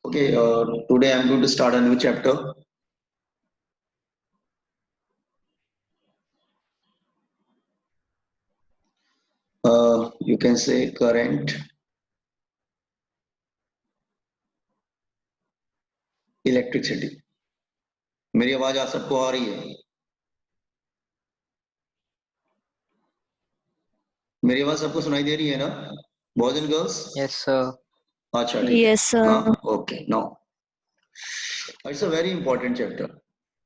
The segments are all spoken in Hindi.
Okay, today I'm going to start a new chapter. You can say current electricity. मेरी आवाज आप सबको आ रही है? मेरी आवाज सबको सुनाई दे रही है ना, boys and girls? Yes, sir. अच्छा ठीक है। Yes, sir. हाँ, okay, no, it's a very important chapter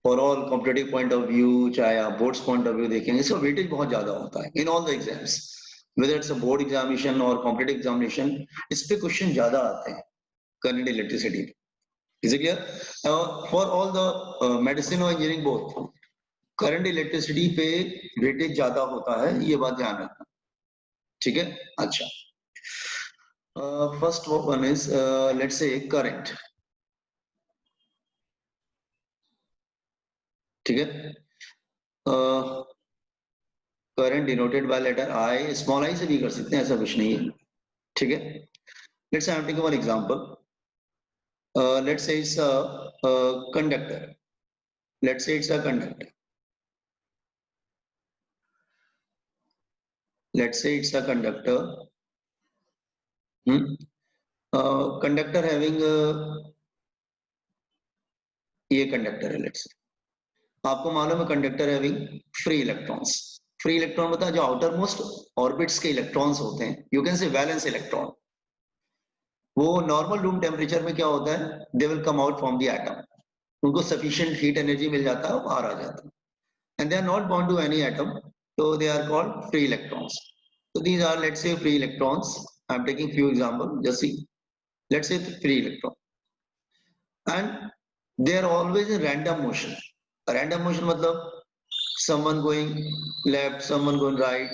for all competitive point of view. चाहे आप बोर्ड्स पॉइंट ऑफ व्यू देखेंगे, इसका वेटेज बहुत ज्यादा होता है in all the exams, whether it's a board examination और कॉम्पिटेटिव एग्जामिनेशन। इस पे क्वेश्चन ज्यादा आते हैं current electricity. Is it clear? For all the medicine और इंजीनियरिंग बोथ, करंट इलेक्ट्रिसिटी पे वेटेज ज्यादा होता है, ये बात ध्यान रखना, ठीक है? अच्छा, first one is let's say current, ठीक है? Current denoted by letter I, small I से भी कर सकते हैं, ऐसा कुछ नहीं है, ठीक है? Let's say I am taking one example. Let's say it's a conductor, let's say it's a conductor, let's say it's a conductor, conductor having ये कंडक्टर है, लेट्स से आपको मालूम है conductor having free electrons. Free electron बता, जो आउटर मोस्ट ऑर्बिट्स के इलेक्ट्रॉन्स होते हैं, you can say valence electron, वो नॉर्मल रूम टेम्परेचर में क्या होता है, they will come out from the atom, उनको सफिशिएंट हीट एनर्जी मिल जाता है, बाहर आ जाता है, and they are not bound to any atom, so they are called free electrons. So these are, let's say, free electrons. I'm taking few examples, just see. Let's say free electron, and they are always in random motion. Random motion मतलब someone going left, someone going right,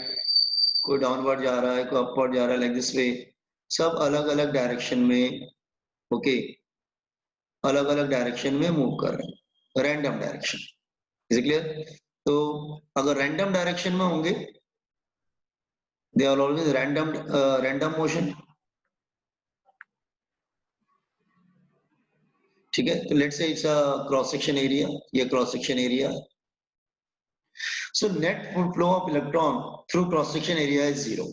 कोई डाउनवर्ड जा रहा है, कोई अपवर्ड जा रहा है, लाइक दिस वे, सब अलग अलग डायरेक्शन में, ओके, अलग अलग डायरेक्शन में मूव कर रहे हैं, रैंडम डायरेक्शन। Is clear? तो अगर रैंडम डायरेक्शन में होंगे, they are always random motion, ठीक है? तो let's say it's a cross section area, ये cross section area, so net flow of electron through cross section area is 0,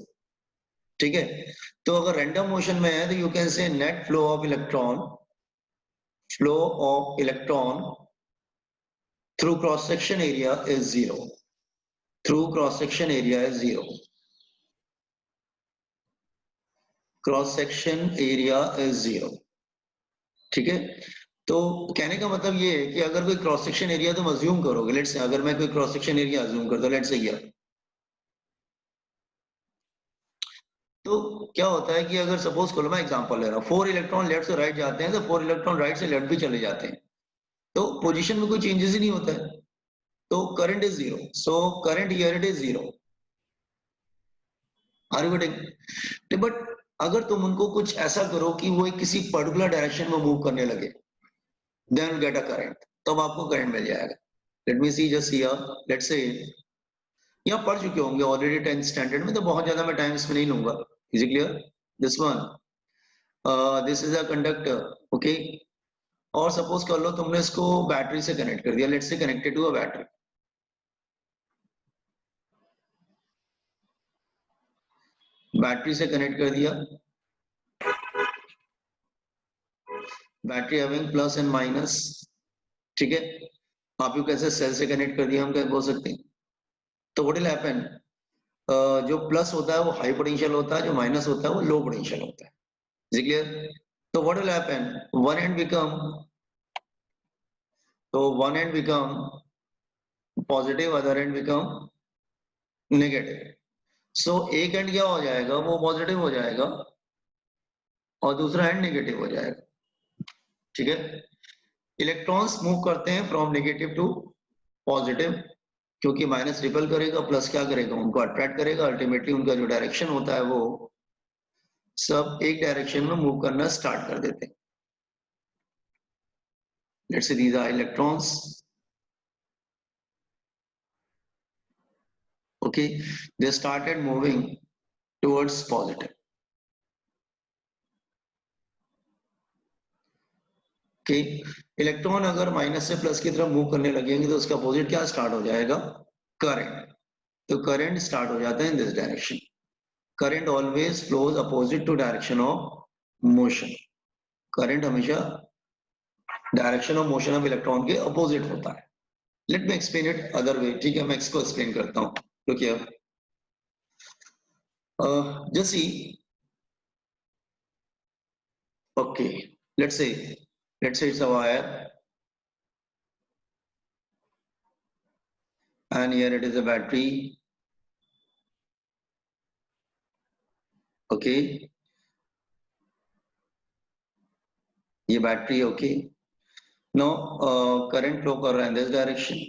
ठीक है? तो अगर रैंडम मोशन में है तो you can say net flow of electron through cross section area is 0, through cross section area is 0, cross section area is 0, ठीक है? तो कहने का मतलब ये है कि अगर कोई क्रॉस सेक्शन एरिया तुम अज्यूम करोगे, लेट्स से अगर मैं कोई क्रॉस सेक्शन एरिया अज्यूम करता हूं, लेट्स से ये, तो क्या होता है कि अगर सपोज करो, मैं एग्जांपल ले रहा हूं, 4 इलेक्ट्रॉन लेफ्ट से राइट जाते हैं, तो 4 इलेक्ट्रॉन राइट से लेफ्ट भी चले जाते हैं, तो पोजीशन में कोई चेंजेस ही नहीं होता है, तो current is 0, so current here it is 0। Are you getting? But अगर तुम उनको कुछ ऐसा करो कि वो एक किसी पर्टिकुलर डायरेक्शन में मूव करने लगे, then will get a current, तब आपको करंट मिल जाएगा। Let me see, just here, let's say यहाँ पढ़ चुके होंगे ऑलरेडी 10th स्टैंडर्ड में, तो बहुत ज्यादा मैं टाइम इसमें नहीं लूंगा। Is it clear? This one, this is a conductor, okay, और सपोज कर लो तुमने इसको बैटरी से कनेक्ट कर दिया, let's say connected to a battery, battery से कनेक्ट कर दिया, battery having plus and minus, ठीक है? आप यू कैसे सेल से कनेक्ट कर दिया, हम क्या बोल सकते हैं? तो व्हाट विल हैपन, जो प्लस होता है वो हाई पोटेंशियल होता है, जो माइनस होता है वो लो पोटेंशियल होता है। Is it clear? तो what will happen, one end become, तो one end become positive, other end become negative, so एक एंड क्या हो जाएगा, वो पॉजिटिव हो जाएगा और दूसरा एंड नेगेटिव हो जाएगा, ठीक है? इलेक्ट्रॉन्स मूव करते हैं फ्रॉम नेगेटिव टू पॉजिटिव, क्योंकि माइनस रिपल करेगा, प्लस क्या करेगा, उनको अट्रैक्ट करेगा, अल्टीमेटली उनका जो डायरेक्शन होता है वो सब एक डायरेक्शन में मूव करना स्टार्ट कर देते हैं। Let's say these are electrons, okay, they started moving towards positive, कि इलेक्ट्रॉन अगर माइनस से प्लस की तरफ मूव करने लगेंगे तो उसका अपोजिट क्या स्टार्ट हो जाएगा, करंट। तो करंट स्टार्ट हो जाता है in this direction. Current always flows opposite to direction of motion. Current हमेशा direction of motion of electron के अपोजिट होता है। Let me explain it other way, ठीक है, मैं इसको एक्सप्लेन करता हूँ। रुकिए, जैसे okay, let's say it's a wire and here it is a battery. Okay, ये battery, okay. No, current flow कर रहा है इन दिस डायरेक्शन।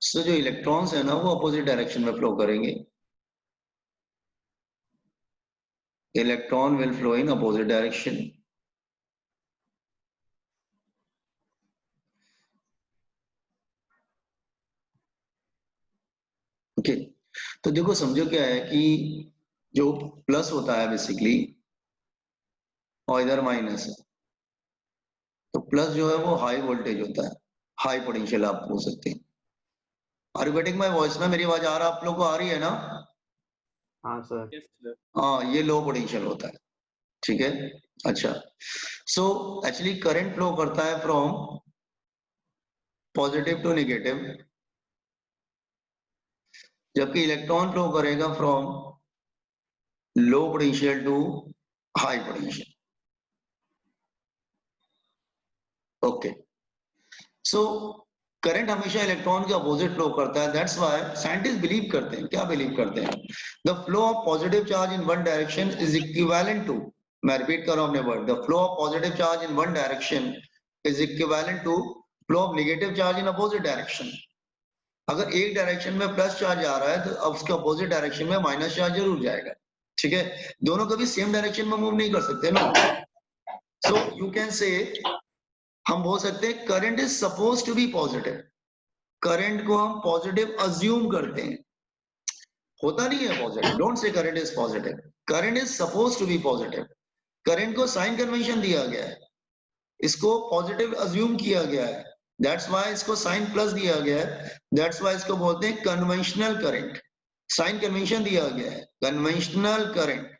सो जो इलेक्ट्रॉन्स है ना वो अपोजिट डायरेक्शन में फ्लो करेंगे। Electron will flow in opposite direction. Okay, तो देखो समझो क्या है कि जो प्लस होता है बेसिकली और इधर माइनस है, तो प्लस जो है वो हाई वोल्टेज होता है, हाई पोटेंशियल आप बोल सकते हैं। Are you getting my voice ना? मेरी आवाज आ रहा आप लोग को आ रही है ना? हाँ सर। Yes, sir. हाँ, ये लो पोटेंशियल होता है, ठीक है। अच्छा, सो एक्चुअली करंट फ्लो करता है फ्रॉम पॉजिटिव टू नेगेटिव, जबकि इलेक्ट्रॉन फ्लो करेगा from low potential to high potential. Okay, so current हमेशा इलेक्ट्रॉन के अपोजिट फ्लो करता है। दैट्स व्हाई साइंटिस्ट बिलीव करते हैं, क्या बिलीव करते हैं, the flow of positive charge in one direction is equivalent to, मैं रिपीट कर रहा हूं अपने word, the flow of positive charge in one direction is equivalent to flow of negative charge in opposite direction. अगर एक डायरेक्शन में प्लस चार्ज आ रहा है तो अब उसके अपोजिट डायरेक्शन में माइनस चार्ज जरूर जाएगा, ठीक है। दोनों कभी सेम डायरेक्शन में मूव नहीं कर सकते ना। सो यू कैन से, हम बोल सकते हैं current is suppose to be positive. Current को हम पॉजिटिव अज्यूम करते हैं, होता नहीं है positive. Don't say current is positive, current is suppose to be positive. Current को साइन कन्वेंशन दिया गया है, इसको पॉजिटिव अज्यूम किया गया है, दैट्स व्हाई इसको साइन प्लस दिया गया है, दैट्स व्हाई इसको बोलते हैं कन्वेंशनल करंट। साइन कन्वेंशन दिया गया है, कन्वेंशनल करंट।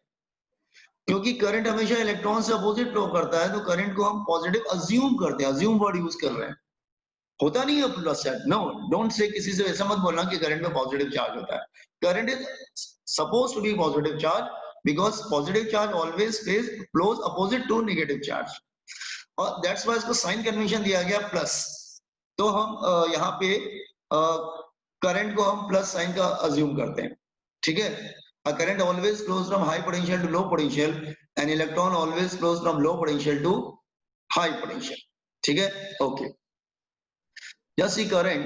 क्योंकि करंट हमेशा इलेक्ट्रॉन से अपोजिट फ्लो करता है तो करंट को हम पॉजिटिव अज्यूम करते हैं, अज्यूम वर्ड यूज कर रहे हैं, होता नहीं है plus side. No, don't say, किसी से ऐसा मत बोलना कि करंट में पॉजिटिव चार्ज होता है। Current is suppose to be positive charge because positive charge always flows opposite to negative charge, और दैट्स व्हाई इसको साइन कन्वेंशन दिया गया प्लस। तो हम यहाँ पे करंट को हम प्लस साइन का अज्यूम करते हैं, ठीक है। A current always flows from high potential to low potential, and electron always flows from low potential to high potential, ठीक है। Okay, just see current,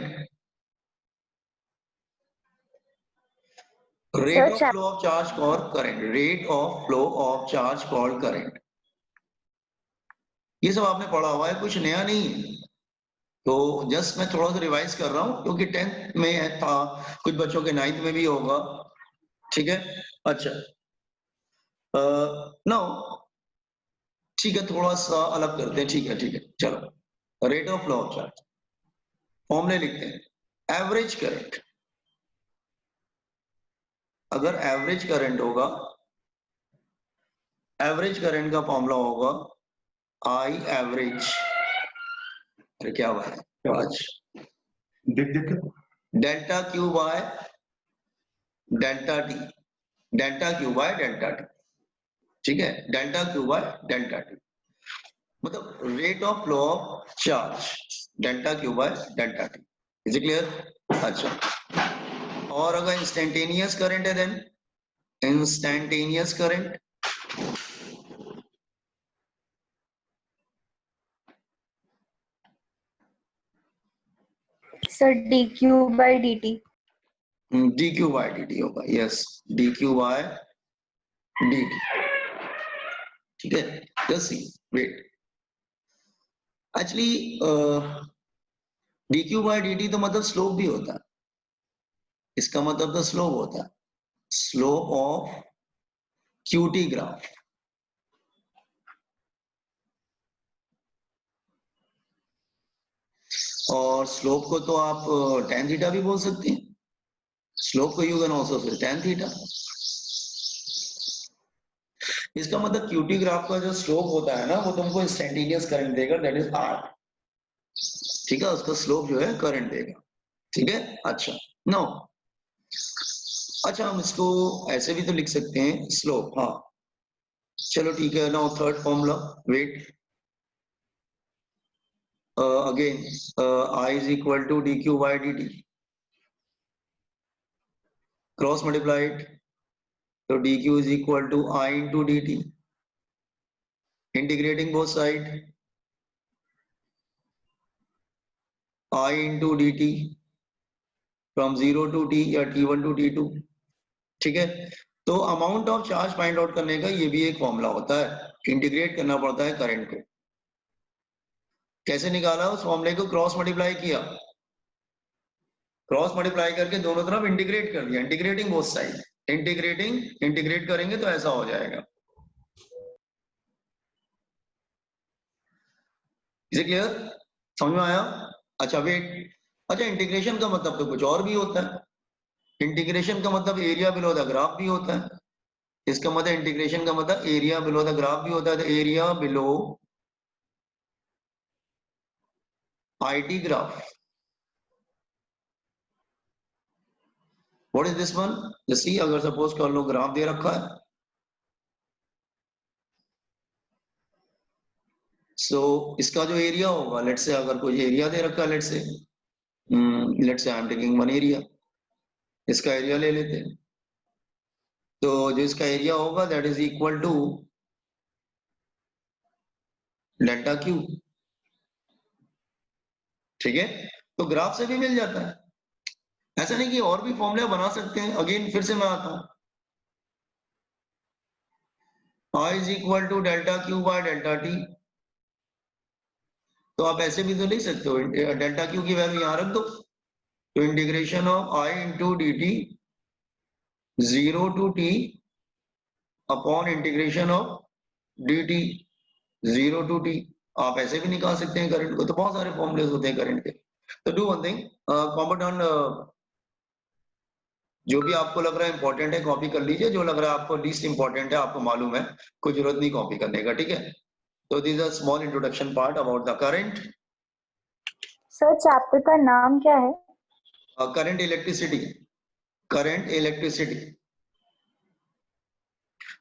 rate of flow of charge called current, rate of flow of charge called current। ये सब आपने पढ़ा हुआ है, कुछ नया नहीं है। तो जस्ट मैं थोड़ा सा रिवाइज कर रहा हूँ क्योंकि 10th में था, कुछ बच्चों के 9th में भी होगा, ठीक है। अच्छा, नाउ ठीक है, थोड़ा सा अलग करते हैं, ठीक है ठीक है, चलो। Rate of flow of charge फॉर्मूले लिखते हैं, एवरेज करंट। अगर एवरेज करंट होगा, एवरेज करंट का फॉर्मूला होगा आई एवरेज, अरे क्या हुआ है आज, delta Q by delta T, delta Q by delta T, ठीक है, delta Q by delta T, मतलब rate of flow of charge delta Q by delta T. Is it clear? अच्छा, और अगर इंस्टेंटेनियस करंट है then instantaneous current, sir dq by dt। dq by dt होगा, यस, dq by dt, ठीक है। Just see, wait, actually dq by dt तो मतलब स्लोप भी होता है, इसका मतलब तो स्लोप होता है, स्लोप ऑफ qt ग्राफ, और स्लोप को तो आप tan थीटा भी बोल सकते हैं। स्लोप को you can also say tan theta. इसका मतलब क्यूटी ग्राफ का जो स्लोप होता है ना वो तुमको इंस्टेंटेनियस करंट देगा, दैट इज आर। ठीक है, उसका स्लोप जो है करंट देगा। ठीक है, अच्छा नो, अच्छा हम इसको ऐसे भी तो लिख सकते हैं स्लोप, हाँ चलो ठीक है। Now third formula, wait again, I is equal to dq by dt, cross multiplied, तो dq is equal to I into dt, integrating both side, I into dt from 0 to t या t1 to t2। ठीक है, तो amount of charge find out करने का ये भी एक फॉर्मूला होता है, इंटीग्रेट करना पड़ता है करंट को। कैसे निकाला, उस फॉर्मूले को क्रॉस मल्टीप्लाई किया, क्रॉस मल्टीप्लाई करके दोनों तरफ इंटीग्रेट कर दिया, इंटीग्रेटिंग बोथ साइड, इंटीग्रेट करेंगे तो ऐसा हो जाएगा। इसे क्लियर, समझ में आया? अच्छा वेट, अच्छा इंटीग्रेशन का मतलब तो कुछ और भी होता है। इंटीग्रेशन का मतलब एरिया बिलो द ग्राफ भी होता है। इसका मतलब इंटीग्रेशन का मतलब एरिया बिलो द ग्राफ भी होता है। तो area below IT graph, what is this one, जैसे अगर सपोज कर लो ग्राफ दे रखा है, सो इसका जो एरिया होगा, लेट्स से अगर कोई एरिया दे रखा है, let's say I am taking one area, इसका एरिया ले लेते हैं। तो जो इसका एरिया होगा that is equal to delta Q. ठीक है, तो ग्राफ से भी मिल जाता है, ऐसा नहीं कि और भी फॉर्मूला बना सकते हैं। अगेन फिर से मैं आता हूं, I is equal to delta Q by delta t. तो आप ऐसे भी तो लिख सकते हो, डेल्टा क्यू की वैल्यू यहां रख दो, तो integration of I into d t 0 to t upon integration of d t 0 to t. आप ऐसे भी निकाल सकते हैं करंट को, तो बहुत सारे फॉर्मूले होते हैं करंट के। तो डू वन थिंग, कॉम्पोनेंट जो भी आपको लग रहा है इंपॉर्टेंट है कॉपी कर लीजिए, जो लग रहा है आपको लीस्ट इंपॉर्टेंट है आपको मालूम है, कोई जरूरत नहीं कॉपी करने का। ठीक है, तो this a small introduction part about the current. Sir chapter का नाम क्या है? Current electricity, current electricity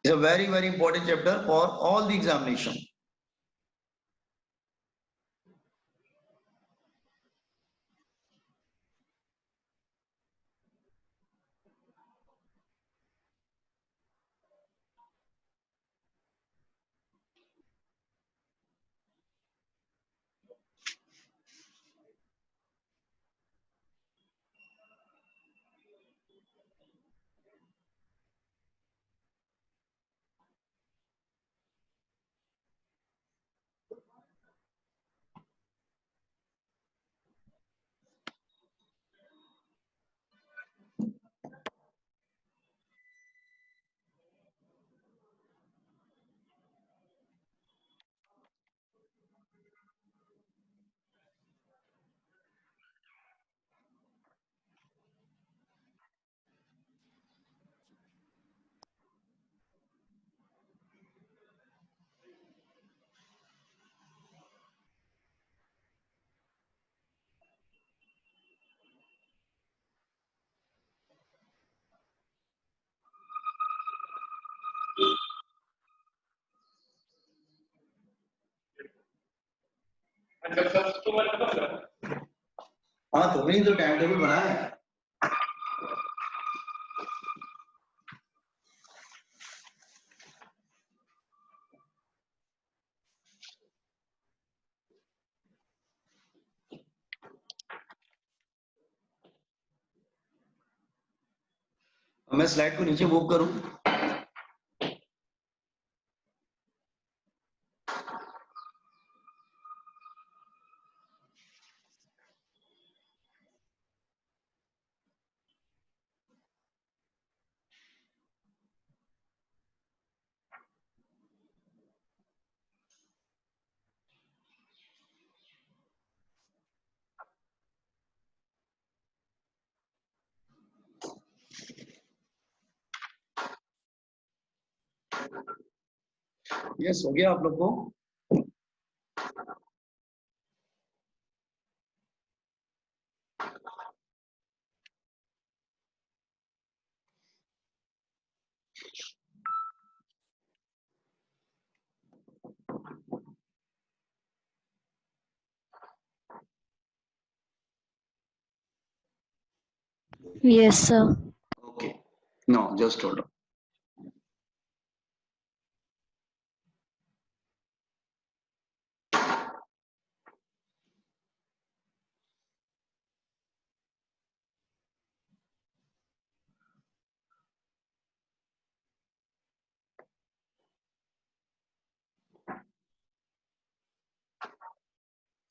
is a very very important chapter for all the examination. हाँ, तुमने तो टाइम टेबल बनाया है। मैं स्लाइड को नीचे मूव करूं, यस, हो गया आप लोग को? Yes, sir. Okay. No, just hold on.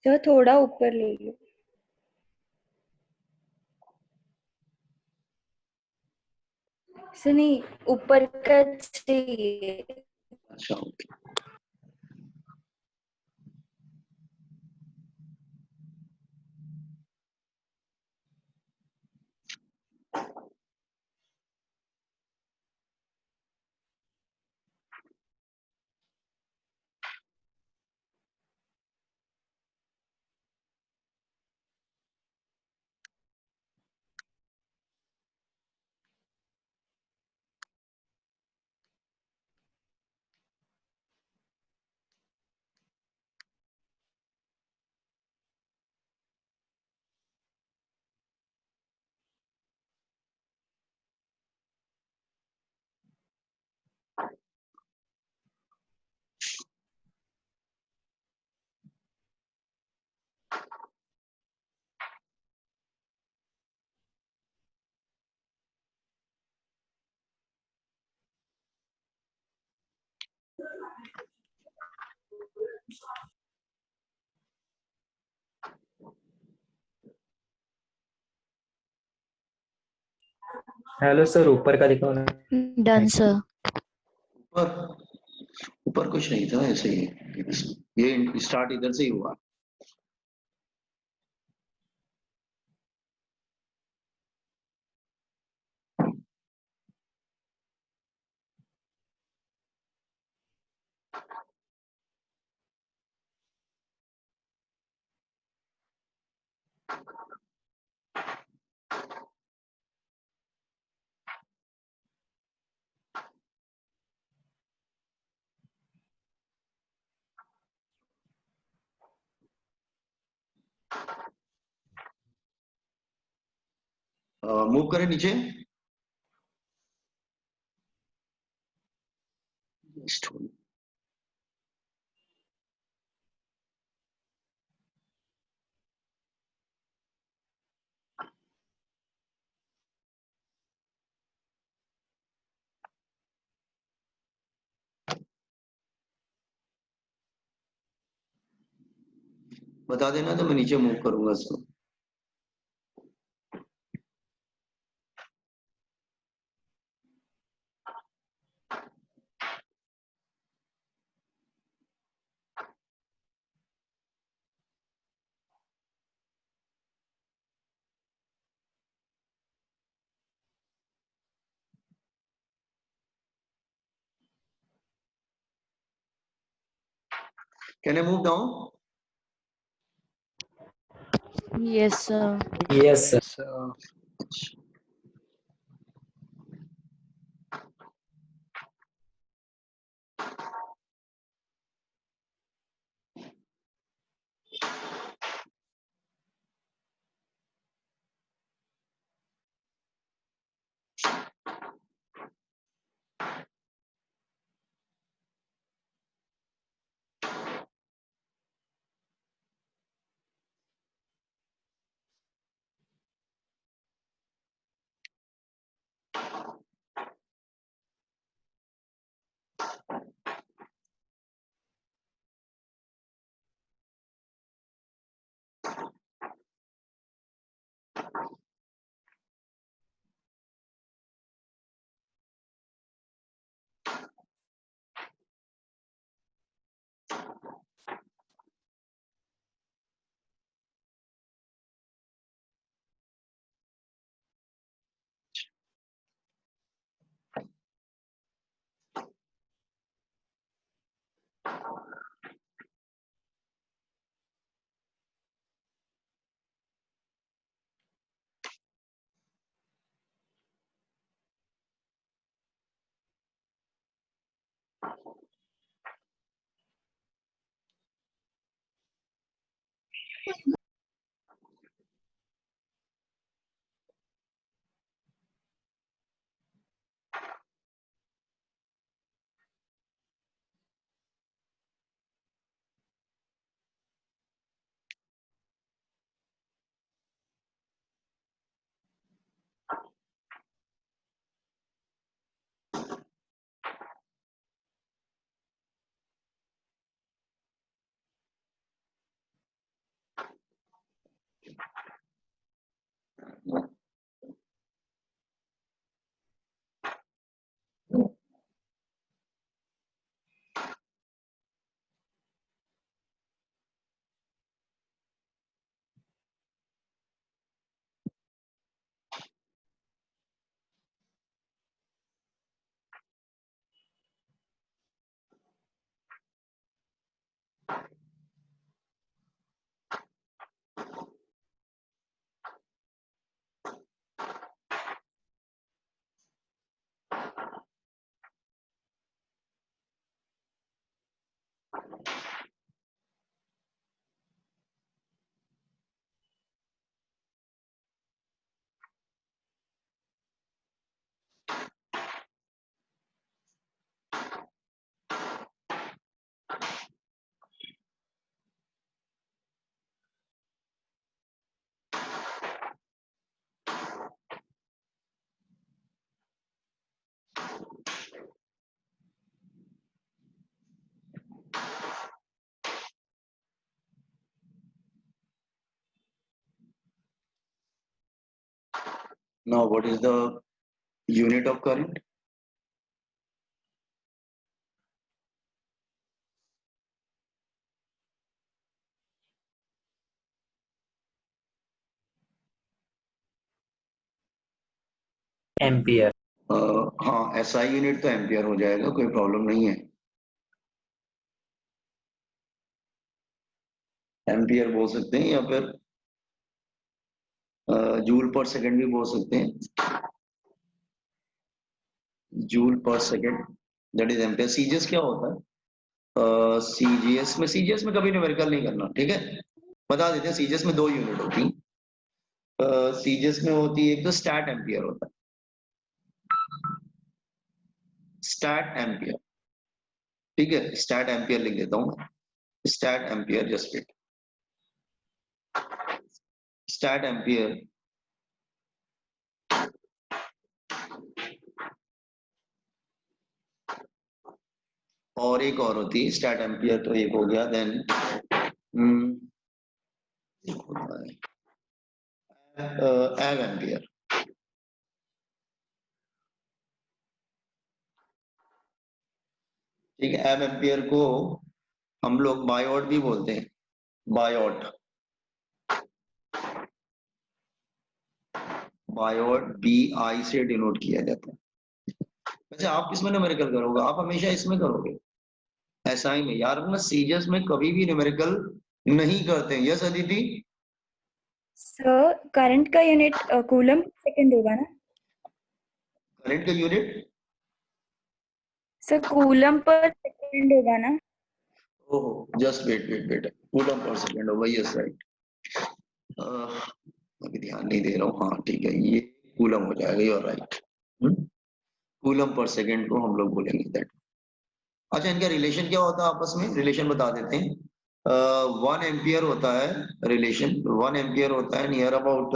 Sir थोड़ा ऊपर ले लो। सर नहीं, ऊपर का चाहिए। अच्छा, ओके। हेलो सर, ऊपर का दिखाओ ना। Done sir. ऊपर ऊपर कुछ नहीं था, ऐसे ही ये स्टार्ट इधर से ही हुआ। मूव करें नीचे। Just hold. बता देना तो मैं नीचे मूव करूंगा इसको। Can I move down? Yes, sir. Yes sir. So, Now, what is the unit of current? Ampere. हाँ, एसआई यूनिट तो एम्पियर हो जाएगा, कोई प्रॉब्लम नहीं है। एम्पियर बोल सकते हैं या फिर जूल पर सेकंड भी बोल सकते हैं। जूल पर second that is ampere. CGS क्या होता है? सीजीएस में कभी न्यूमेरिकल नहीं करना, ठीक है? बता देते हैं, सीजीएस में 2 यूनिट होती है। सीजीएस में होती है, एक तो स्टैट एम्पियर होता है, स्टैट एम्पियर, ठीक है? स्टैट एम्पियर लिख देता हूं, stat ampere, just wait. Stat ampere और एक और होती है स्टैट एम्पियर, तो एक हो गया। देन एव एम्पियर, ठीक है? एव एम्पियर को हम लोग बायोट भी बोलते हैं, बायोट, बायोट BI से डिनोट किया जाता है। वैसे आप किसमें न्यूमेरिकल करोगे? आप हमेशा इसमें करोगे, एसआई में। यार अपना सीजीएस में कभी भी न्यूमेरिकल नहीं करते हैं। यस अदिति? सर करंट का यूनिट कूलम सेकंड होगा ना? करंट का unit? Sir coulomb per second होगा ना? ओहो, just wait, coulomb per second होगा, यस राइट। अभी ध्यान नहीं दे रहा हूँ, हाँ ठीक है, ये कूलम हो जाएगा, you are right. Coulomb per second को हम लोग बोलेंगे दैट। अच्छा, इनका रिलेशन क्या होता है आपस में? रिलेशन बता देते हैं। 1 एम्पियर होता है रिलेशन, 1 एम्पियर होता है near about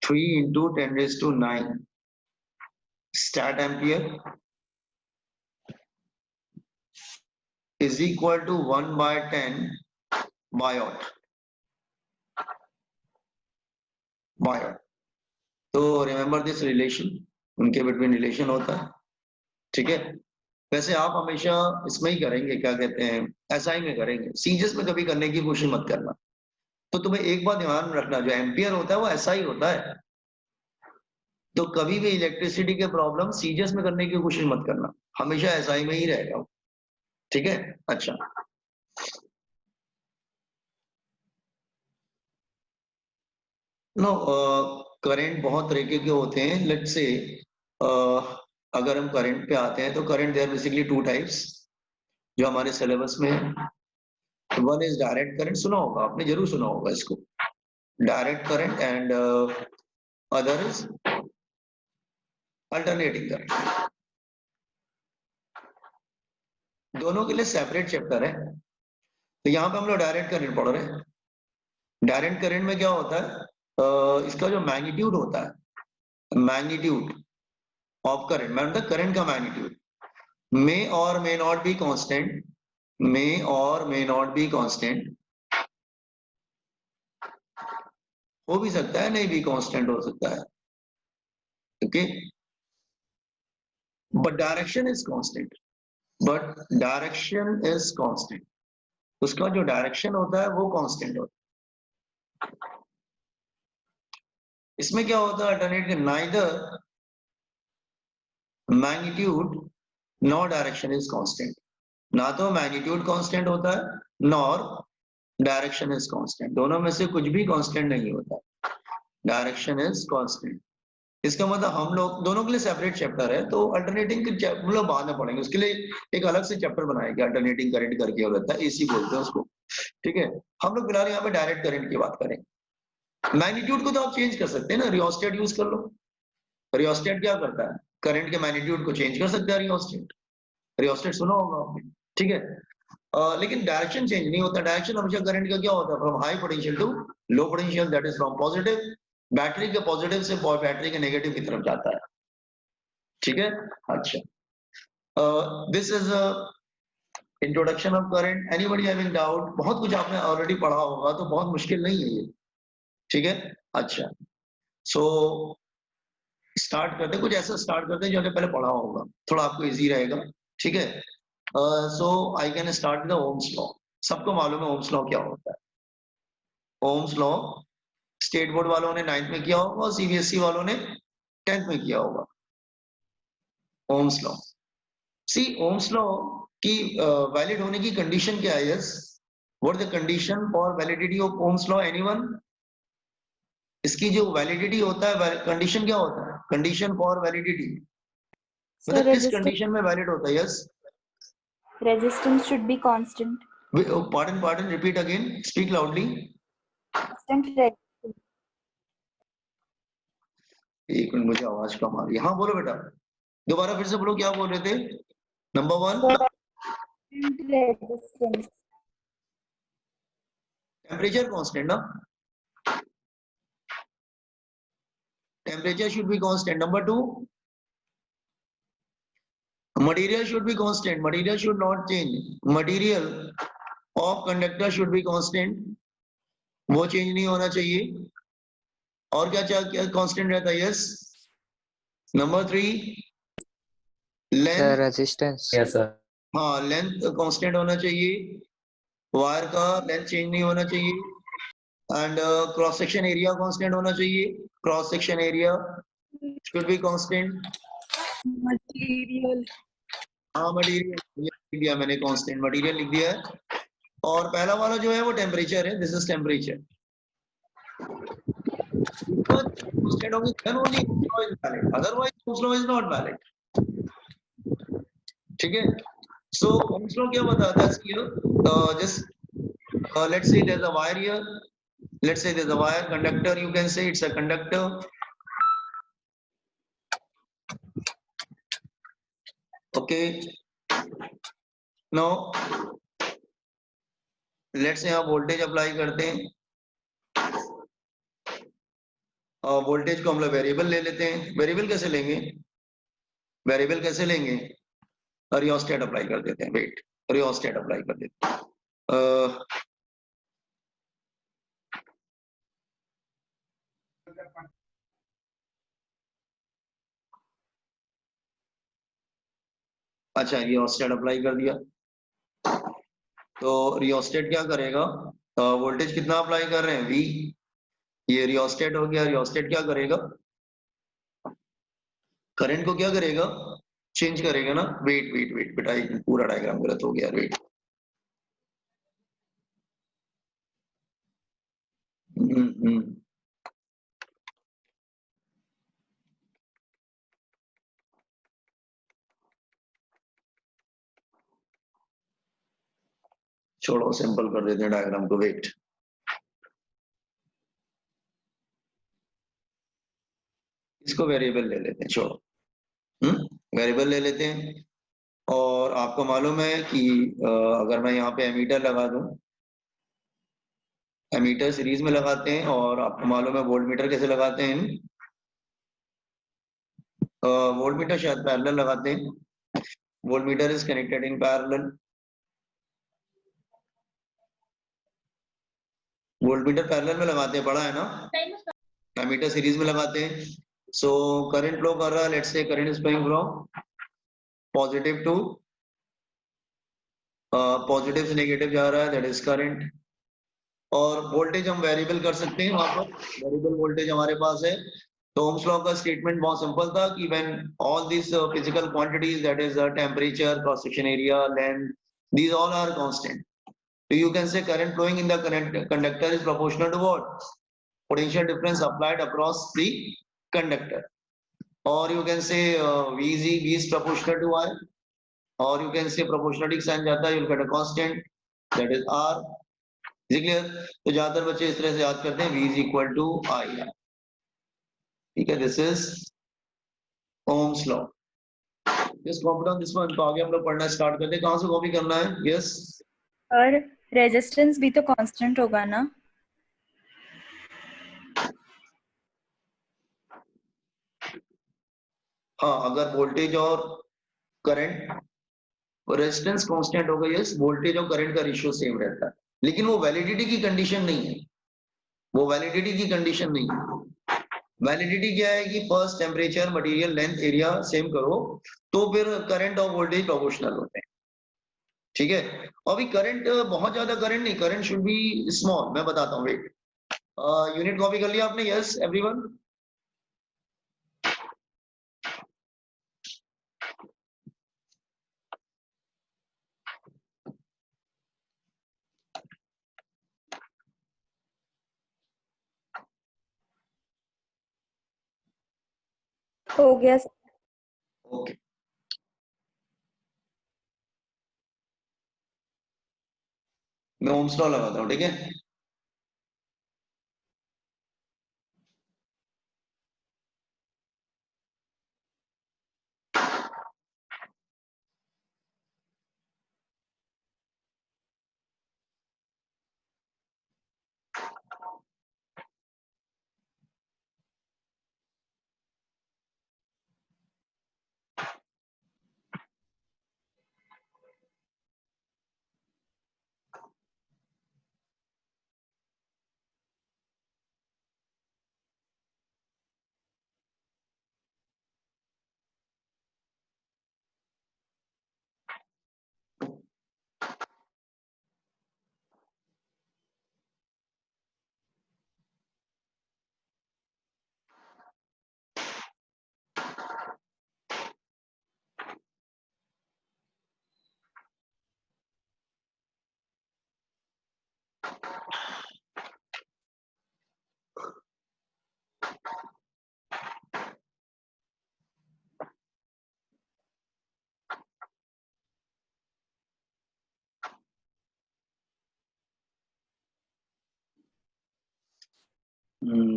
3 × 10⁹ stat ampere is equal to 1/10 biot. तो रिमेंबर दिस रिलेशन, उनके बिटवीन रिलेशन होता है, ठीक है? वैसे आप हमेशा इसमें ही करेंगे, क्या कहते हैं, एसआई में करेंगे। सीजीएस में कभी करने की कोशिश मत करना। तो तुम्हें एक बात ध्यान रखना, जो एम्पियर होता है वो एसआई होता है, तो कभी भी इलेक्ट्रिसिटी के प्रॉब्लम सीजीएस में करने की कोशिश मत करना, हमेशा एसआई में ही रहेगा, ठीक है? अच्छा, नो, करंट बहुत तरीके के होते हैं। लेट्स से अगर हम करंट पे आते हैं, तो करंट देयर बेसिकली 2 टाइप्स जो हमारे सिलेबस में है। वन इज डायरेक्ट करंट, सुना होगा आपने, जरूर सुना होगा इसको, direct current, and other is alternating current. दोनों के लिए सेपरेट चैप्टर है। तो यहाँ पे हम लोग डायरेक्ट करंट पढ़ रहे हैं। डायरेक्ट करंट में क्या होता है, इसका जो मैग्नीट्यूड होता है, मैग्नीट्यूड ऑफ करंट, मतलब करंट का मैग्नीट्यूड मे और मे नॉट बी कांस्टेंट, मे और मे नॉट बी कांस्टेंट, हो भी सकता है, नहीं भी कांस्टेंट हो सकता है, okay, but direction is constant, but direction is constant, उसका जो डायरेक्शन होता है वो कांस्टेंट होता है। इसमें क्या होता है, alternate neither magnitude nor direction is constant, ना तो मैग्नीट्यूड कांस्टेंट होता है नॉर डायरेक्शन इज कांस्टेंट, दोनों में से कुछ भी कांस्टेंट नहीं होता, डायरेक्शन इज कांस्टेंट। इसका मतलब हम लोग दोनों के लिए सेपरेट चैप्टर है, तो अल्टरनेटिंग के हम लोग बाद में पढ़ेंगे, उसके लिए एक अलग से चैप्टर बनाएंगे, अल्टरनेटिंग करंट करके होता है, एसी बोलते हैं उसको, ठीक है। हम लोग फिलहाल यहाँ पे डायरेक्ट करंट की बात करें। मैग्नीट्यूड को तो आप चेंज कर सकते हैं ना, रियोस्टेट यूज कर लो। रियोस्टेट क्या करता है, करंट के मैग्नीट्यूड को चेंज कर सकता है रियोस्टेट, रियोस्टेट सुना होगा आपने, ठीक है। लेकिन डायरेक्शन चेंज नहीं होता, डायरेक्शन हमेशा करंट का क्या होता है, from high potential to low potential, that is from positive, battery के पॉजिटिव से बैटरी के नेगेटिव की तरफ जाता है, ठीक है। अच्छा, this is introduction of current, anybody having doubt, बहुत कुछ आपने ऑलरेडी पढ़ा होगा, तो बहुत मुश्किल नहीं है ये, ठीक है। अच्छा, सो स्टार्ट करते हैं, कुछ ऐसा स्टार्ट करते हैं जो आपने पहले पढ़ा होगा, थोड़ा आपको इजी रहेगा, ठीक है। So I can start the Ohm's law. सबको मालूम है ओम्स लॉ क्या होता है। ओम्स लॉ स्टेट बोर्ड वालों ने 9th में किया होगा और सीबीएसई वालों ने 10th में किया होगा। ओम्स लॉ, सी ओम्स लॉ की वैलिड होने की कंडीशन क्या है, yes, what the condition for validity of Ohm's law, anyone? इसकी जो वैलिडिटी होता है, कंडीशन क्या होता है, कंडीशन फॉर वैलिडिटी, So मतलब किस कंडीशन में वैलिड होता है, yes. resistance should be constant. Pardon, repeat again, speak loudly. Constant resistance. एक मिनट, मुझे आवाज कम आ रही है, हाँ बोलो बेटा, दोबारा फिर से बोलो, क्या बोल रहे थे? Number one, Constant resistance. Temperature constant ना, temperature should be constant. Number two, material should be constant, material should not change, material of conductor should be constant, वो चेंज नहीं होना चाहिए। और क्या क्या कांस्टेंट रहता है, yes. Number three, Sir, length, resistance. Yes sir. हाँ लेंथ कांस्टेंट होना चाहिए, वायर का लेंथ चेंज नहीं होना चाहिए, and cross section area constant होना चाहिए, cross section area should be constant. Material. हाँ मटेरियल लिख दिया मैंने, कांस्टेंट मटेरियल लिख दिया है। और पहला वाला जो है वो टेम्परेचर है, दिस इज टेम्परेचर, कांस्टेंट होगी then only law is valid, otherwise law is not valid, ठीक है। सो ओम्स लॉ क्या बताता है, just let's say there is a wire here, let's say there's a wire conductor, you can say it's a conductor, okay. Now let's say आप वोल्टेज अप्लाई करते हैं, वोल्टेज को हम लोग वेरिएबल ले लेते हैं, वेरिएबल कैसे लेंगे, वेरिएबल कैसे लेंगे, रियोस्टेट अप्लाई कर देते हैं, वेट, रियोस्टेट अप्लाई कर देते हैं। अच्छा, रियोस्टेट अप्लाई कर दिया, तो रियोस्टेट क्या करेगा, वोल्टेज कितना अप्लाई कर रहे हैं, वी, ये रियोस्टेट हो गया, रियोस्टेट क्या करेगा, करंट को क्या करेगा, चेंज करेगा ना, वेट वेट वेट बेटा, एक पूरा डायग्राम गलत हो गया, वेट, हम्म, छोड़ो, सिंपल कर देते हैं डायग्राम को। वेट, इसको वेरिएबल ले लेते हैं, छोड़ो। वेरिएबल ले लेते हैं। और आपको मालूम है कि अगर मैं यहाँ पे एमीटर लगा दूं, एमीटर सीरीज में लगाते हैं, और आपको मालूम है वोल्ट मीटर कैसे लगाते हैं। वोल्ट मीटर शायद पैरेलल लगाते हैं। Volt meter is connected in parallel. Volt meter parallel में लगाते हैं, पढ़ा है ना। एमीटर सीरीज में लगाते हैं। सो करंट फ्लो कर रहा है, let's say current is flowing from positive to positive से नेगेटिव जा रहा है, दैट इज करंट। और वोल्टेज हम वेरिएबल कर सकते हैं, वहां पर वेरिएबल वोल्टेज हमारे पास है। तो ओम्स लॉ का स्टेटमेंट बहुत सिंपल था कि when all this physical quantities, that is temperature, cross section area, length, these all are constant. So you can say current flowing in the conductor is proportional to what? Potential difference applied across the conductor. Or you can say VZ, V is proportional to I. Or you can say proportionality sign जाता है, you'll get a constant, that is R. Is it clear? तो ज्यादातर बच्चे इस तरह से याद करते हैं, V is equal to I. ठीक है, this is Ohm's law. Just copy down this one. तो आगे हम लोग पढ़ना स्टार्ट करते हैं। कहाँ से कॉपी करना है? Yes. और रेजिस्टेंस भी तो कांस्टेंट होगा ना? हाँ, अगर वोल्टेज और करंट, रेजिस्टेंस कांस्टेंट होगा, यस, वोल्टेज और करंट का रेशियो सेम रहता है, लेकिन वो वैलिडिटी की कंडीशन नहीं है। वो वैलिडिटी की कंडीशन नहीं है। वैलिडिटी क्या है कि first temperature, material, length, area same करो, तो फिर करंट और वोल्टेज प्रोपोर्शनल होते हैं। ठीक है। अभी करंट, बहुत ज्यादा करंट नहीं, करंट शुड बी स्मॉल। मैं बताता हूँ, वेट। यूनिट कॉपी कर लिया आपने? Yes everyone. हो गया sir. ओके, मैं ओम्स लॉ लगाता हूँ, ठीक है।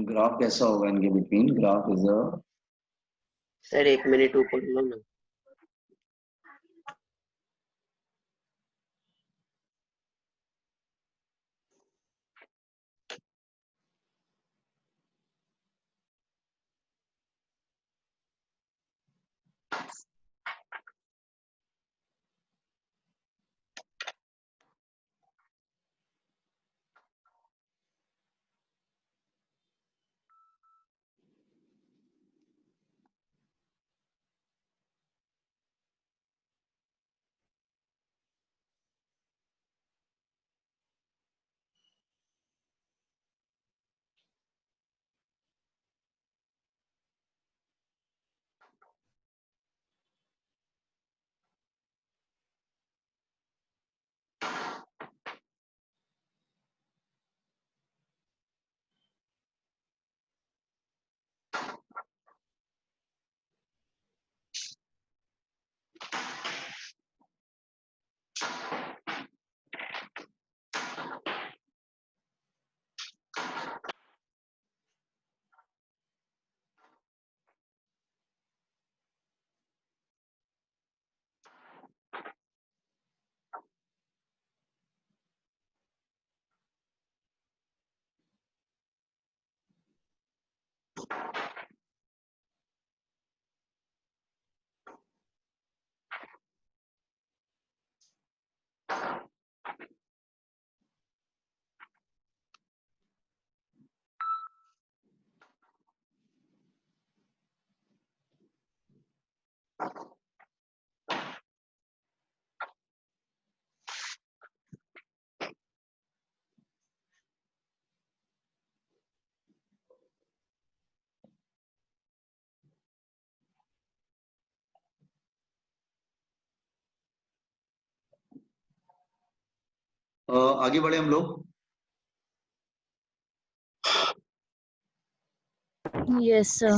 ग्राफ कैसा होगा इनके between? Graph is a, sir 1 minute ऊपर लो ना। आगे बढ़े हम लोग। Yes, sir.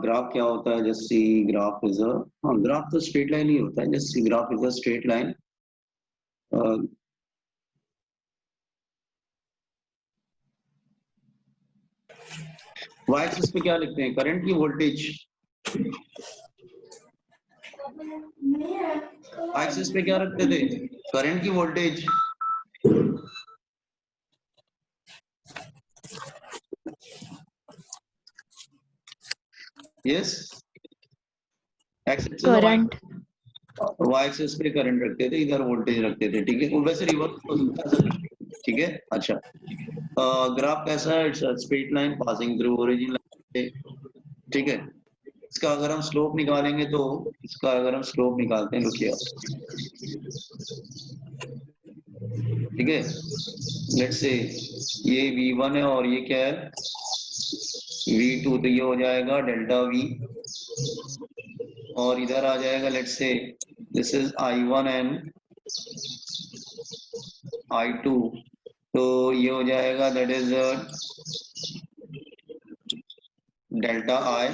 ग्राफ क्या होता है? Just see graph is a, हाँ ग्राफ तो स्ट्रेट लाइन ही होता है। Just see graph is a straight line. Y axis पे क्या लिखते हैं? करंट की वोल्टेज। वाई एक्सिस पे क्या रखते थे? करंट की voltage. Yes, axis Current. Y axis पे करंट रखते थे, इधर वोल्टेज रखते थे। ठीक है, वो वैसे रिवर्स हो सकता है सर। ठीक है, अच्छा। ग्राफ कैसा है? It's a straight line passing through origin line. ठीक है, इसका अगर हम स्लोप निकालेंगे तो इसका अगर हम स्लोप निकालते हैं, लुकिए, ठीक है, लेट्स से ये V1 है और ये क्या है? V2। तो ये हो जाएगा डेल्टा V, और इधर आ जाएगा let's say this is I1 and I2। तो ये हो जाएगा दैट इज डेल्टा I,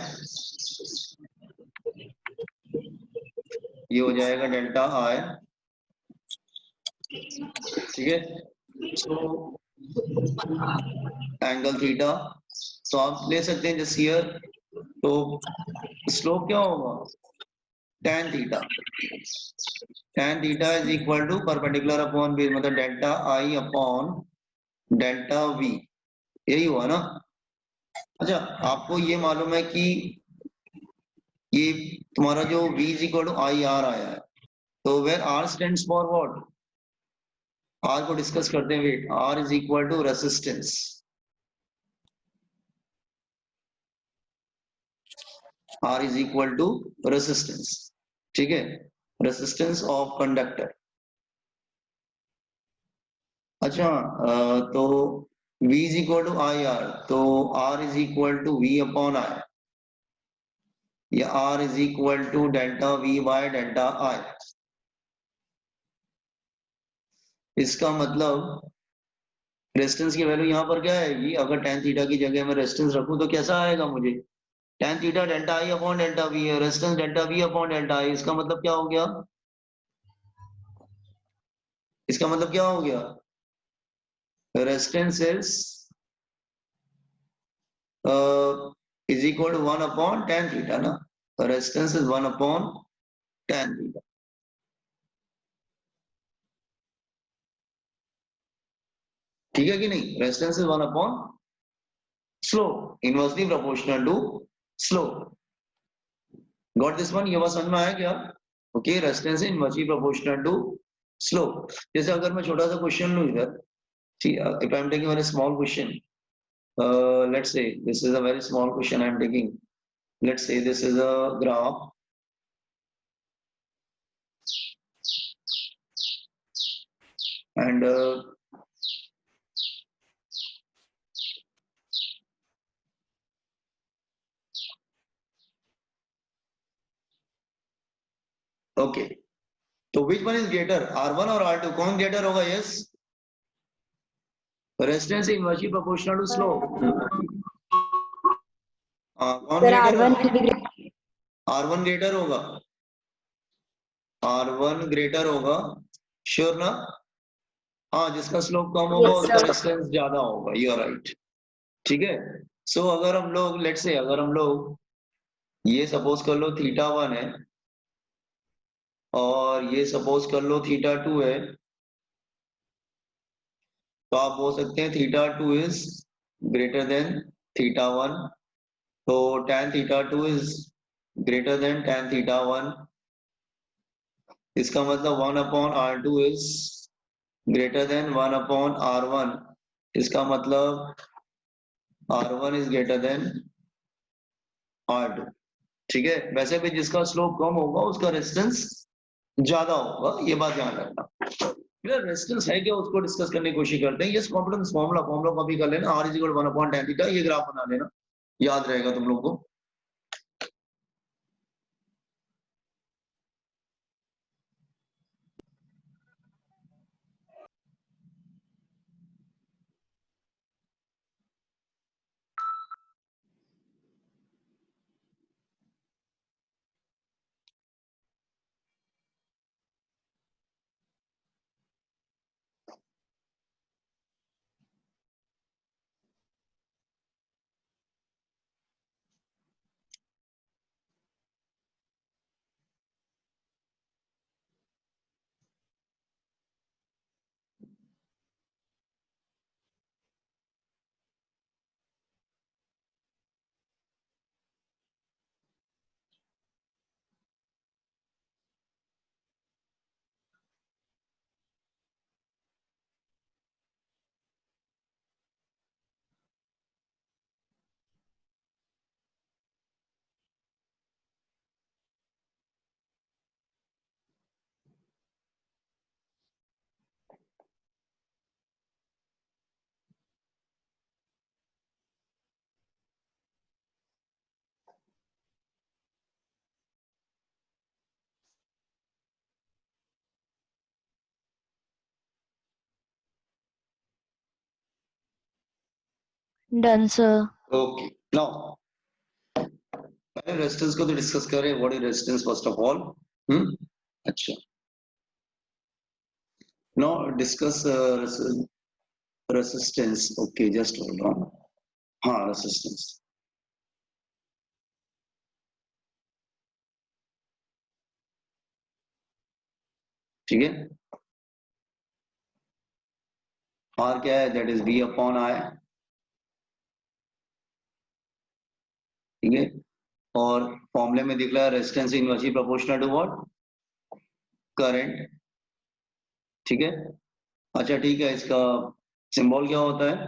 ये हो जाएगा डेल्टा I। ठीक है, सो एंगल थीटा तो आप ले सकते हैं जस्ट हियर। तो स्लोप क्या होगा? tan theta. tan theta is equal to perpendicular upon base, मतलब delta I upon delta V। यही हुआ ना? अच्छा, आपको ये मालूम है कि ये तुम्हारा जो V is equal to I R आया है, तो where R stands for what? R को डिस्कस करते हैं। Wait, R is equal to resistance. R is equal to resistance. ठीक है, रेसिस्टेंस ऑफ कंडक्टर। अच्छा, तो V is equal to I R, तो R is equal to V upon I, या R is equal to delta V by delta I। इसका मतलब रेजिस्टेंस की वैल्यू यहाँ पर क्या आएगी? अगर tan थीटा की जगह मैं रेजिस्टेंस रखूं तो कैसा आएगा मुझे? tan theta delta I upon delta V है, resistance delta V upon delta I। इसका मतलब क्या हो गया? इसका मतलब क्या हो गया? Resistance is equal to 1 upon tan theta ना। Resistance is 1 upon tan theta. ठीक है कि नहीं? Resistance is 1 upon slope, inversely proportional to slope. Got this one? ये बात समझ में आया क्या? Okay, resistance inversely proportional to slope. जैसे अगर मैं छोटा सा क्वेश्चन लूं इधर, if I'm taking a very small question, let's say this is a very small question I'm taking. Let's say this is a graph, and okay, तो which one is greater, R1 और R2? कौन greater होगा? Yes, resistance inversely proportional to slope. कौन Sir, ग्रेटर R1 होगा? will be great. R1 greater होगा, R1 ग्रेटर होगा, श्योर ना? हाँ, जिसका स्लोप कम होगा Yes, उसका sir. रेजिस्टेंस ज्यादा होगा। You are right. ठीक है, सो अगर हम लोग लेट्स से, अगर हम लोग ये सपोज कर लो θ1 है, और ये सपोज कर लो θ2 है, तो आप बोल सकते हैं theta 2 is greater than theta 1, तो tan theta 2 is greater than tan theta 1, इसका मतलब 1/r2 is greater than 1/r1, इसका मतलब r1 is greater than r2। ठीक है, वैसे भी जिसका स्लोप कम होगा उसका रेजिस्टेंस ज्यादा होगा, ये बात ध्यान रखना। क्लियर? रेजिस्टेंस है क्या उसको डिस्कस करने की कोशिश करते हैं। यस, कॉन्फिडेंस फॉर्मूला कॉपी कर लेना, r is equal to 1/tan theta, ये ग्राफ बना लेना, याद रहेगा तुम लोग को। Done, sir. ओके, नाउ पहले रेजिस्टेंस को तो डिस्कस करें। What is resistance first of all? अच्छा, now discuss resistance. Okay, just hold on. हाँ, रेजिस्टेंस। ठीक है, आर क्या है? That is V upon I। ठीक है, और फॉर्मूले में दिख रहा है resistance inversely proportional to what? Current. ठीक है, अच्छा ठीक है, इसका सिंबल क्या होता है?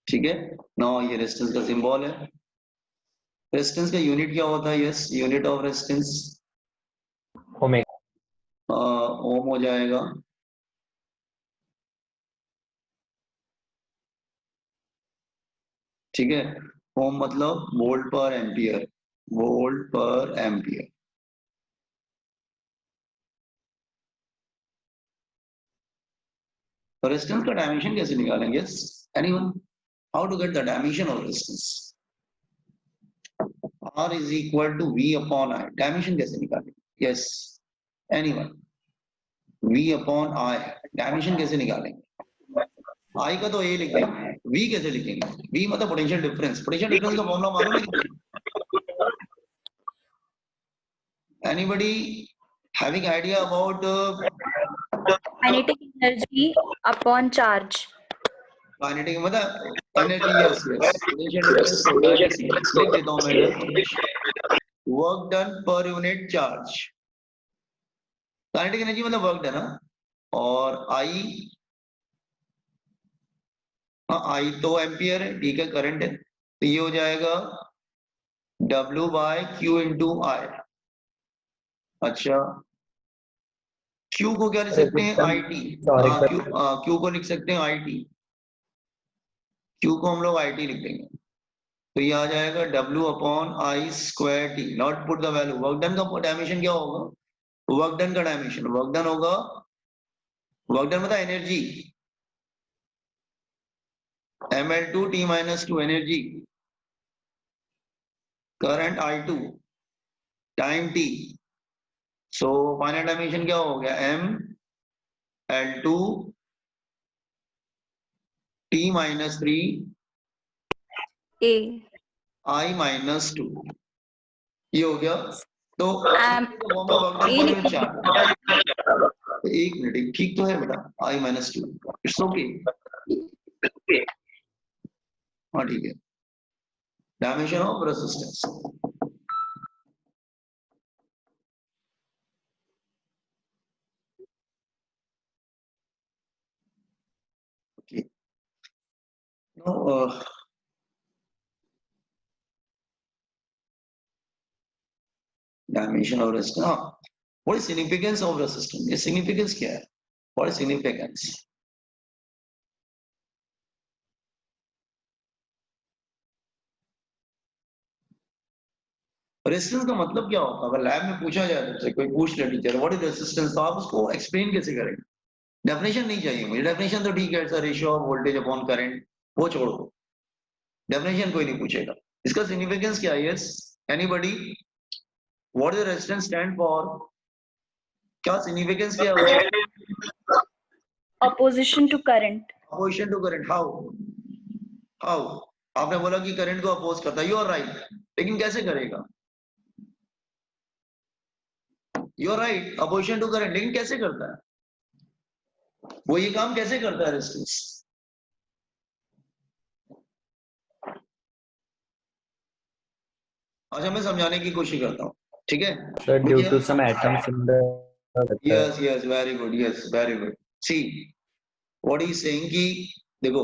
ठीक है, नाउ ये रेजिस्टेंस का सिंबल है। रेजिस्टेंस का यूनिट क्या होता है? Yes, unit of resistance omega. Ohm हो जाएगा। ठीक है, ओम मतलब वोल्ट पर एम्पियर, वोल्ट पर एम्पियर। रेजिस्टेंस का डायमेंशन कैसे निकालेंगे? Yes, anyone? How to get the dimension of resistance? R is equal to V upon I। Dimension कैसे निकालेंगे? Yes, anyone? V upon I, dimension कैसे निकालेंगे? I का तो A लिख देंगे, V कैसे लिखेंगे? V मतलब पोटेंशियल डिफरेंस। पोटेंशियल डिफरेंस का फॉर्मूला मालूम है क्या? Anybody having idea about Kinetic energy upon charge. Kinetic मतलब energy? Yes yes, potential difference होता है किसी, लिख देता हूं मैं इधर, वर्क डन पर यूनिट चार्ज। काइनेटिक एनर्जी मतलब वर्क डन। और आई, हाँ आई तो एम्पियर है, ठीक है, करंट है, तो ये हो जाएगा W by Q into I। अच्छा, Q को क्या लिख सकते हैं? IT। Q को लिख सकते हैं IT, Q को हम लोग IT लिख देंगे, तो ये आ जाएगा W upon I square T. Not put the value. Work done का डायमेंशन क्या होगा? वर्क डन का डायमेंशन, वर्क डन होगा, वर्क डन मतलब energy, ml2 t minus 2 energy, current I2 time t। So final dimension क्या हो गया? ml2 t minus 3 A. I minus 2, ये हो गया। तो वर्क चार्ज, एक मिनट, ठीक तो है बेटा, I-2, इट्स ओके। हाँ ठीक है, dimension of resistance. Okay, no dimension of resistance, हाँ, what is significance of resistance? ये significance क्या है? What is significance? रेजिस्टेंस का मतलब क्या होता है? अगर लैब में पूछा जाए तुमसे, कोई पूछ ले टीचर व्हाट इज रेजिस्टेंस, तो आप उसको एक्सप्लेन कैसे करेंगे? डेफिनेशन नहीं चाहिए मुझे, डेफिनेशन तो ठीक है, it's a ratio of voltage upon current, वो छोड़ो, डेफिनेशन कोई नहीं पूछेगा। इसका सिग्निफिकेंस क्या है? Yes, anybody, what is resistance stand for? क्या सिग्निफिकेंस क्या है? Opposition to current. Opposition to current, how आपने बोला कि करंट को अपोज करता है, यू आर राइट, लेकिन कैसे करेगा? You are right, opposition to current, लेकिन कैसे करता है वो? ये काम कैसे करता है रेजिस्टेंस? अच्छा, मैं समझाने की कोशिश करता हूँ, ठीक है? Sir, due to some atoms in the yes yes, very good, yes very good. See what is saying कि देखो,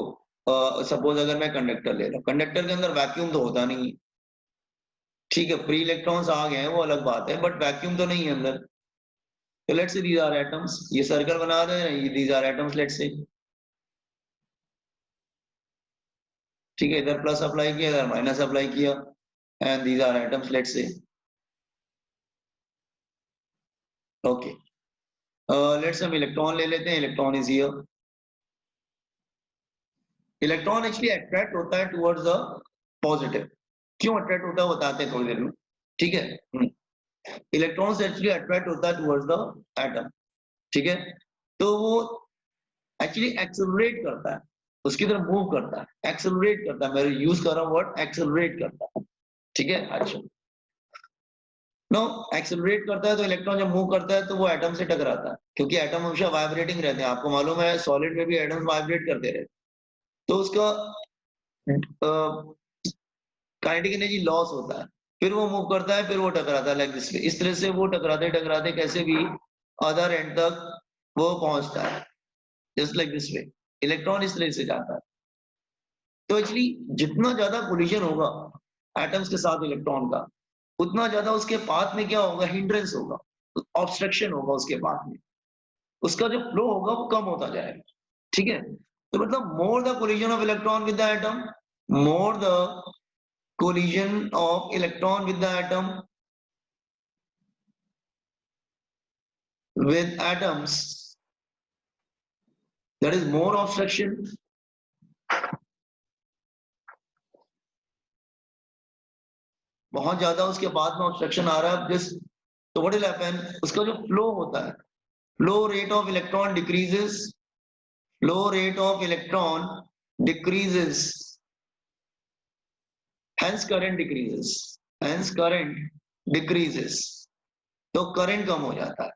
सपोज अगर मैं कंडक्टर ले रहा हूँ, कंडक्टर के अंदर वैक्यूम तो होता नहीं, ठीक है, फ्री इलेक्ट्रॉन्स आ गए हैं वो अलग बात है, बट वैक्यूम तो नहीं है अंदर। तो let's say these are atoms, ये सर्कल बना रहे हैं, दीज आर एटम्स, लेट्स से, ठीक है, इधर प्लस अप्लाई किया, इधर माइनस अप्लाई किया, and these are atoms, let's say, okay. Let's हम इलेक्ट्रॉन ले लेते हैं, electron is here. Electron actually attract होता है टुवर्ड्स द पॉजिटिव। क्यों अट्रैक्ट होता है बताते हैं थोड़ी देर में, ठीक है? इलेक्ट्रॉन्स एक्चुअली अट्रैक्ट होता है टुवर्ड्स द एटम, ठीक है? तो वो एक्चुअली एक्सेलरेट करता है, उसकी तरफ मूव करता है, एक्सेलरेट करता है, मैं यूज कर रहा हूँ वर्ड एक्सेलरेट करता है, ठीक है? अच्छा, नो, एक्सेलरेट करता है तो इलेक्ट्रॉन जब मूव करता है तो वो एटम से टकराता है, क्योंकि एटम हमेशा वाइब्रेटिंग रहते हैं, आपको मालूम है सॉलिड में भी एटम्स वाइब्रेट करते रहते, तो उसका काइनेटिक एनर्जी लॉस होता है, फिर वो मूव करता है, फिर वो टकराता है, लाइक दिस वे, इस तरह से वो टकराते टकराते कैसे भी अदर एंड तक वो पहुंचता है, just like this way, electron इस तरह से जाता है। तो एक्चुअली जितना ज्यादा कोलिजन होगा एटम्स के साथ इलेक्ट्रॉन का, उतना ज्यादा उसके पाथ में क्या होगा? हिंड्रेंस होगा, ऑब्स्ट्रक्शन होगा उसके पाथ में, उसका जो फ्लो होगा वो कम होता जाएगा, ठीक है? तो मतलब more the collision of electron with the atom, more the collision of electron with the atom, with atoms, that is more obstruction, बहुत ज्यादा उसके बाद में ऑब्स्ट्रक्शन आ रहा है जिस, तो व्हाट विल हैपन, उसका जो फ्लो होता है, flow rate of electron decreases, flow rate of electron decreases, hence current decreases, hence current decreases, तो करंट कम हो जाता है।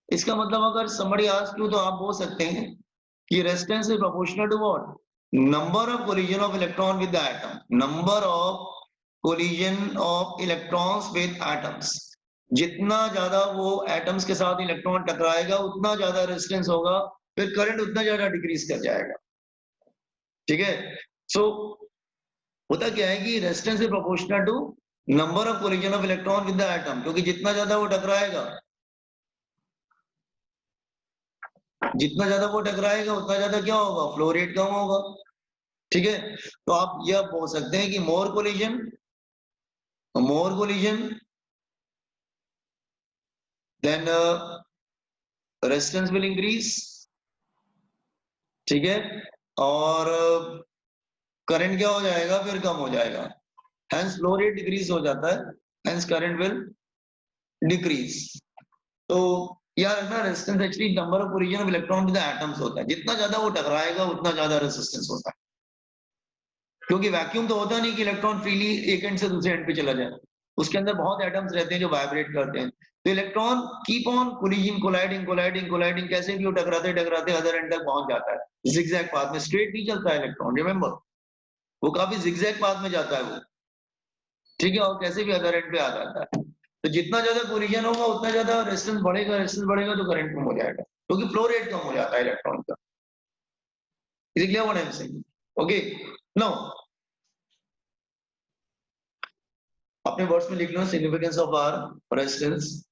इसका मतलब अगर somebody asks you तो आप बोल सकते हैं कि resistance is proportional to what? Number of collision of electron with the atom, number of collision of electrons with atoms, जितना ज्यादा वो एटम्स के साथ इलेक्ट्रॉन टकराएगा उतना ज्यादा रेजिस्टेंस होगा, फिर करंट उतना ज्यादा डिक्रीज कर जाएगा, ठीक है? सो होता क्या है कि resistance is proportional to number of collision of electron with the atom, क्योंकि जितना ज्यादा वो टकराएगा, जितना ज्यादा वो टकराएगा उतना ज्यादा क्या होगा? फ्लो रेट कम होगा, ठीक है? तो आप यह बोल सकते हैं कि more collision then resistance will increase, ठीक है? और करंट क्या हो जाएगा? फिर कम हो जाएगा, हेंस फ्लो रेट डिक्रीज हो जाता है, हेंस करंट विल डिक्रीज। तो यार ना, resistance actually number of collision of electron with the atoms होता है, जितना ज्यादा वो टकराएगा उतना ज्यादा रेजिस्टेंस होता है, क्योंकि वैक्यूम तो होता नहीं कि इलेक्ट्रॉन फ्रीली एक एंड से दूसरे एंड पे चला जाए, उसके अंदर बहुत एटम्स रहते हैं जो वाइब्रेट करते हैं। तो electron keep on collision, colliding colliding colliding, कैसे भी वो टकराते टकराते अदर एंड तक पहुंच जाता है। जिगजैग पाथ में, स्ट्रेट नहीं चलता है इलेक्ट्रॉन, रिमेंबर, वो काफी जिगजैग पाथ में जाता है वो, ठीक है, और कैसे भी अदर एंड पे आ जाता है। तो जितना ज्यादा कोलिजन होगा उतना ज्यादा रेजिस्टेंस बढ़ेगा तो करंट कम हो जाएगा, क्योंकि फ्लो रेट कम हो जाता है इलेक्ट्रॉन का। Is it clear what I am saying? Okay, now अपने वर्ड्स में लिख लो significance of R resistance.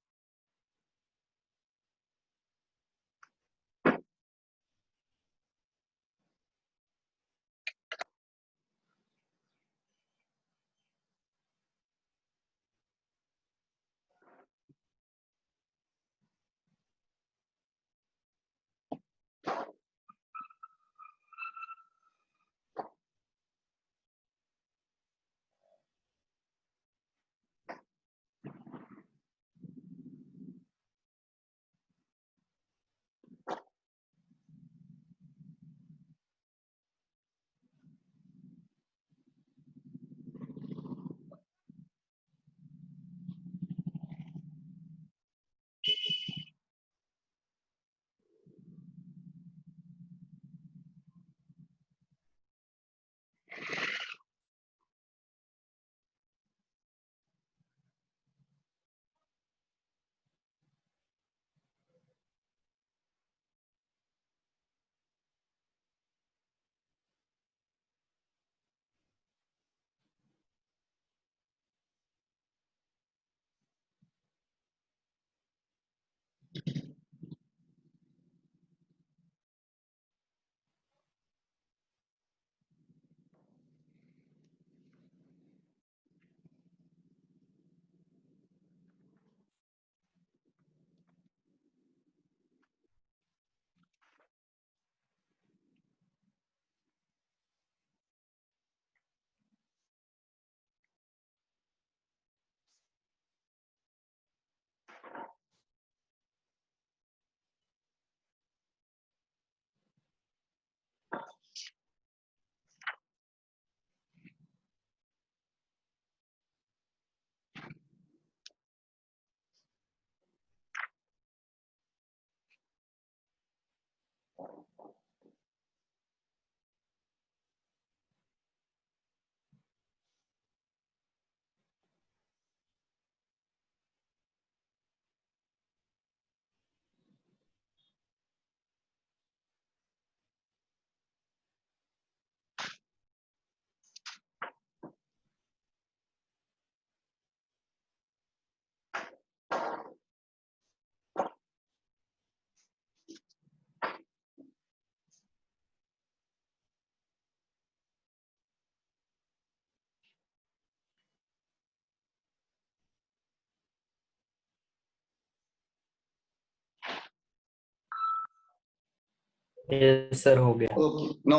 Yes sir हो गया। Okay, now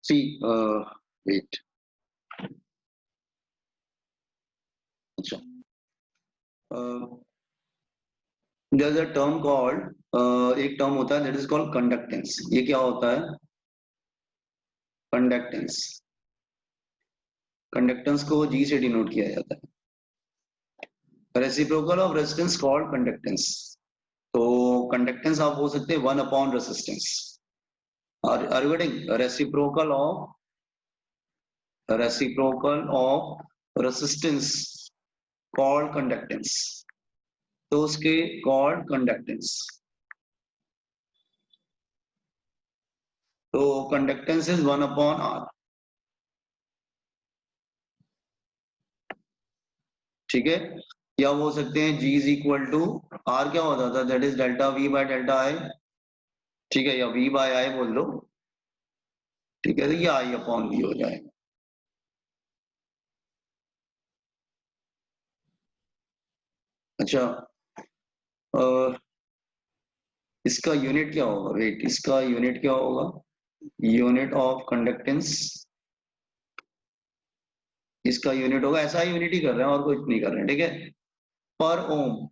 see, wait. अच्छा, there's a term called, एक टर्म होता है that is called conductance। ये क्या होता है? कंडक्टेंस, कंडक्टेंस को G से डिनोट किया जाता है। Reciprocal of resistance called conductance. तो कंडक्टेंस आप बोल सकते हैं 1 upon resistance. Are you getting? reciprocal of resistance called conductance। तो उसके called conductance। तो conductance is 1 upon R, ठीक है। या बोल सकते हैं G is equal to R, क्या होता था, that is delta V by delta I, ठीक है, या V by I बोल लो, ठीक है, तो ये I upon V हो जाएगा। अच्छा, इसका यूनिट क्या होगा? वेट, इसका यूनिट क्या होगा? यूनिट ऑफ कंडक्टेंस, इसका यूनिट होगा, ऐसा यूनिट ही कर रहे हैं और कुछ नहीं कर रहे हैं, ठीक है। Per ohm,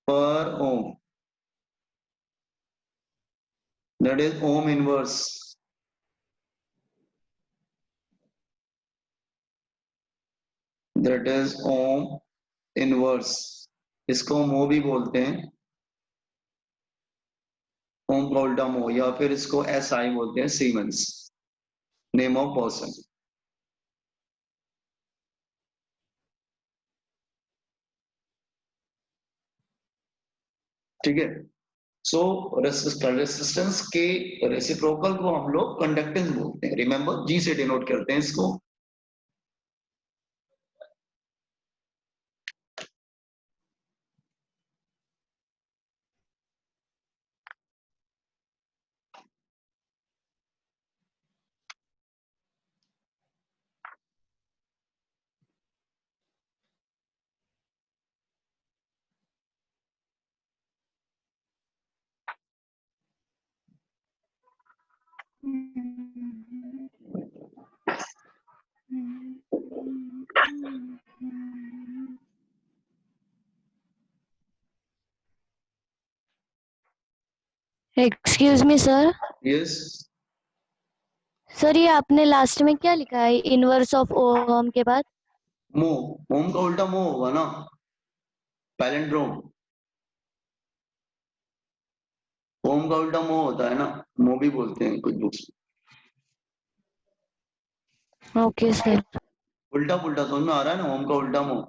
per ohm, that is ohm inverse. That is ohm inverse, इसको मो भी बोलते हैं, ओम का उल्टा मो, या फिर इसको SI बोलते हैं, सीमेंस, नेम ऑफ पर्सन। ठीक है, सो रेसिस्टेंस के रेसिप्रोकल को हम लोग कंडक्टेंस बोलते हैं, रिमेंबर जी से डिनोट करते हैं इसको। Excuse me sir. Yes, sir ये आपने लास्ट में क्या लिखा है इनवर्स ऑफ ओम के बाद? मो, ओम का उल्टा मो होगा ना, पैलिंड्रोम, ओम का उल्टा मो होता है ना, मो भी बोलते हैं कुछ बुक्स। Okay sir. उल्टा पुल्टा समझ में आ रहा है ना, ओम का उल्टा mho.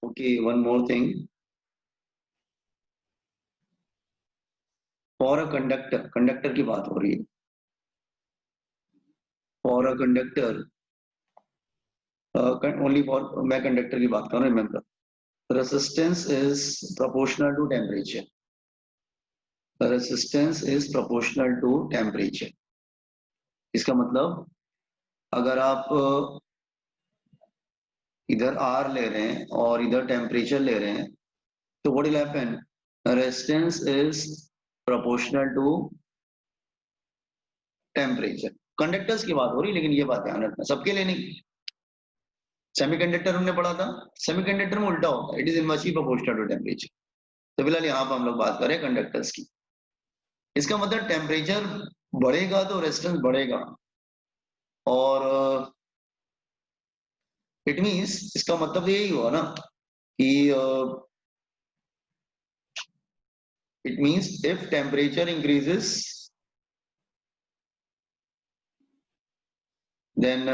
Okay, one more thing, for a conductor, conductor की बात हो रही है, for a conductor, only for, मैं कंडक्टर की बात कर रहा हूँ, remember resistance is proportional to temperature, resistance is proportional to temperature. इसका मतलब अगर आप इधर R ले रहे हैं और इधर टेम्परेचर ले रहे हैं, तो what will happen, resistance is proportional to temperature. Conductors की बात हो रही, लेकिन ये बात ध्यान रखना सबके लिए नहीं। सेमीकंडक्टर हमने पढ़ा था, सेमीकंडक्टर में उल्टा होता है, it is inversely proportional to temperature. तो फिलहाल यहाँ पर हम लोग बात करें कंडक्टर्स की। इसका मतलब टेम्परेचर बढ़ेगा तो रेजिस्टेंस बढ़ेगा, और इट मींस इसका मतलब यही हुआ ना कि it means if temperature increases, then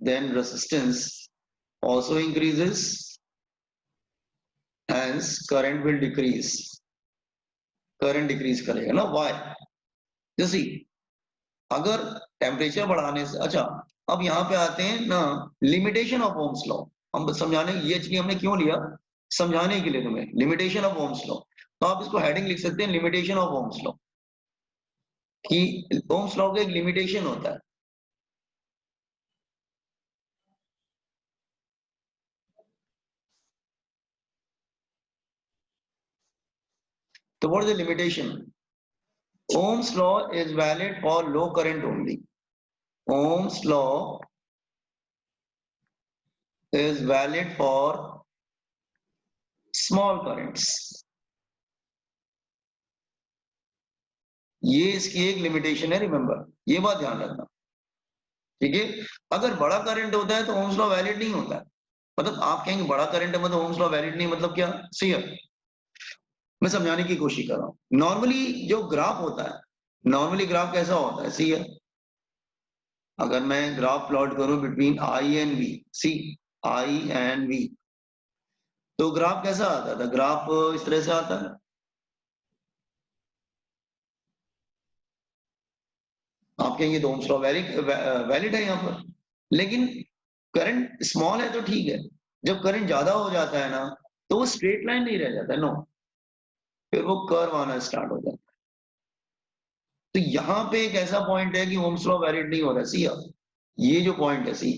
then resistance also increases, hence current will decrease, current decrease करेगा ना। why, जैसे अगर टेम्परेचर बढ़ाने से, अच्छा अब यहाँ पे आते हैं ना लिमिटेशन ऑफ ओम्स लॉ, हम समझाने, ये एक्चुअली हमने क्यों लिया, समझाने के लिए तुम्हें, लिमिटेशन ऑफ ओम्स लॉ। तो आप इसको हेडिंग लिख सकते हैं, लिमिटेशन ऑफ ओम्स लॉ, कि ओम्स लॉ का एक लिमिटेशन होता है। So what is the limitation? Ohm's law is valid for low current only. Ohm's law is valid for small currents. ये इसकी एक लिमिटेशन है, रिमेंबर, ये बात ध्यान रखना। ठीक है, अगर बड़ा करंट होता है तो ओम्स लॉ वैलिड नहीं होता है। मतलब आप कहेंगे बड़ा करंट है मतलब ओम्स लॉ वैलिड नहीं, मतलब क्या, सही है, मैं समझाने की कोशिश कर रहा हूं। नॉर्मली जो ग्राफ होता है, नॉर्मली ग्राफ कैसा होता है, सही है, अगर मैं ग्राफ प्लॉट करूं between I and V, see I and V, तो ग्राफ कैसा आता था, ग्राफ इस तरह से आता है, आप कहेंगे तो ओम्स लॉ वैलिड है यहाँ पर, लेकिन करंट स्मॉल है तो ठीक है, जब करंट ज्यादा हो जाता है ना तो वो स्ट्रेट लाइन नहीं रह जाता है, नो, फिर वो कर्व आना स्टार्ट हो जाता है। तो यहाँ पे एक ऐसा पॉइंट है कि ओम्स लॉ वैलिड नहीं हो रहा, सी ये जो पॉइंट है सी,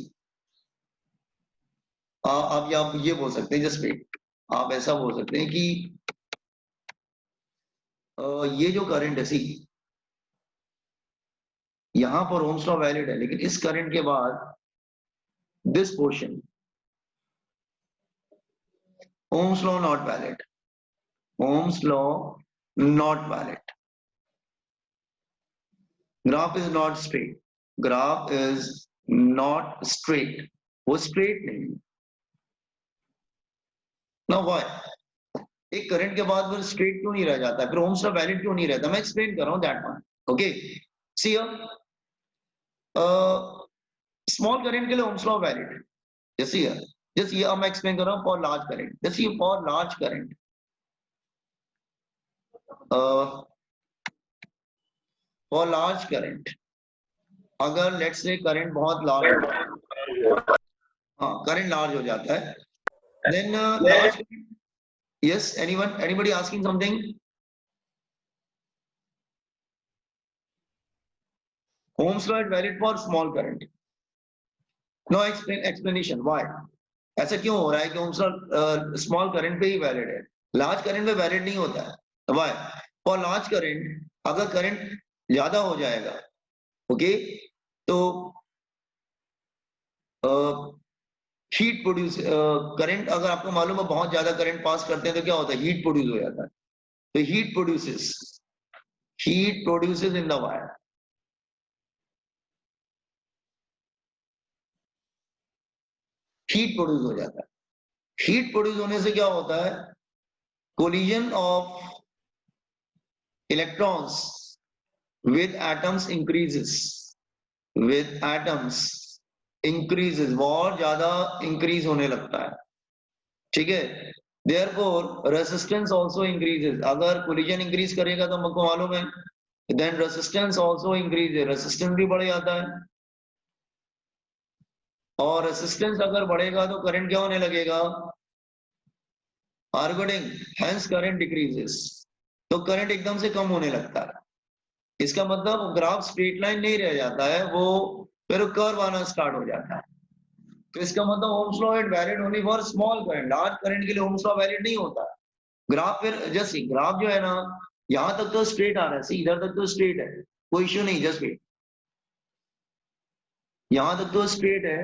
आप ये बोल सकते हैं, जस्ट वेट, आप ऐसा बोल सकते हैं कि ये जो करंट है सी, यहां पर ओम्स लॉ वैलिड है, लेकिन इस करंट के बाद this portion Ohm's law not valid, Ohm's law not valid, graph is not straight, graph is not straight, वो स्ट्रेट नहीं है। नाउ व्हाई एक करंट के बाद फिर स्ट्रेट क्यों नहीं रह जाता, फिर ओम्स लॉ वैलिड क्यों नहीं रहता, मैं एक्सप्लेन कर रहा हूं that one. Okay, see small current के लिए ओम्स लॉ वैलिड है, जैसे ये अब मैं एक्सप्लेन कर रहा हूं फॉर लार्ज करंट, जैसे for large current, for large current अगर लेट्स से करंट बहुत लार्ज हो, हाँ करंट लार्ज हो जाता है, then large, yes anybody asking something, Ohm's law is valid for small current. No explanation why. ऐसा क्यों हो रहा है कि Ohm's law स्मॉल करंट पे ही वैलिड है, लार्ज करंट पे वैलिड नहीं होता है। Why? फॉर लार्ज करंट अगर करंट ज्यादा हो जाएगा, ओके, तो हीट प्रोड्यूस, करंट अगर आपको मालूम है बहुत ज्यादा करंट पास करते हैं तो क्या होता है, हीट प्रोड्यूस हो जाता है, तो heat produces in the wire, heat produce हो जाता है, हीट प्रोड्यूस होने से क्या होता है, collision of electrons with atoms increases, with atoms increases, बहुत ज्यादा इंक्रीज होने लगता है, ठीक है, therefore resistance also increases, अगर कोलिजन इंक्रीज करेगा तो हमको मालूम है, then resistance also increases, resistance भी बढ़ जाता है, और रेसिस्टेंस अगर बढ़ेगा तो करंट क्या होने लगेगा, आर्गोडिंग, hence current decreases, तो करंट एकदम से कम होने लगता है, इसका मतलब ग्राफ स्ट्रेट लाइन नहीं रह जाता है, वो फिर कर्व आना स्टार्ट हो जाता है, तो इसका मतलब Ohm's law is valid only for small current, large current के लिए ओम्स लॉ वैलिड नहीं होता। ग्राफ फिर जैसे ग्राफ जो है ना, यहां तक तो स्ट्रेट आ रहा है, सी इधर तक तो स्ट्रेट है, कोई इश्यू नहीं, जस्ट वेट, यहां तक तो स्ट्रेट है,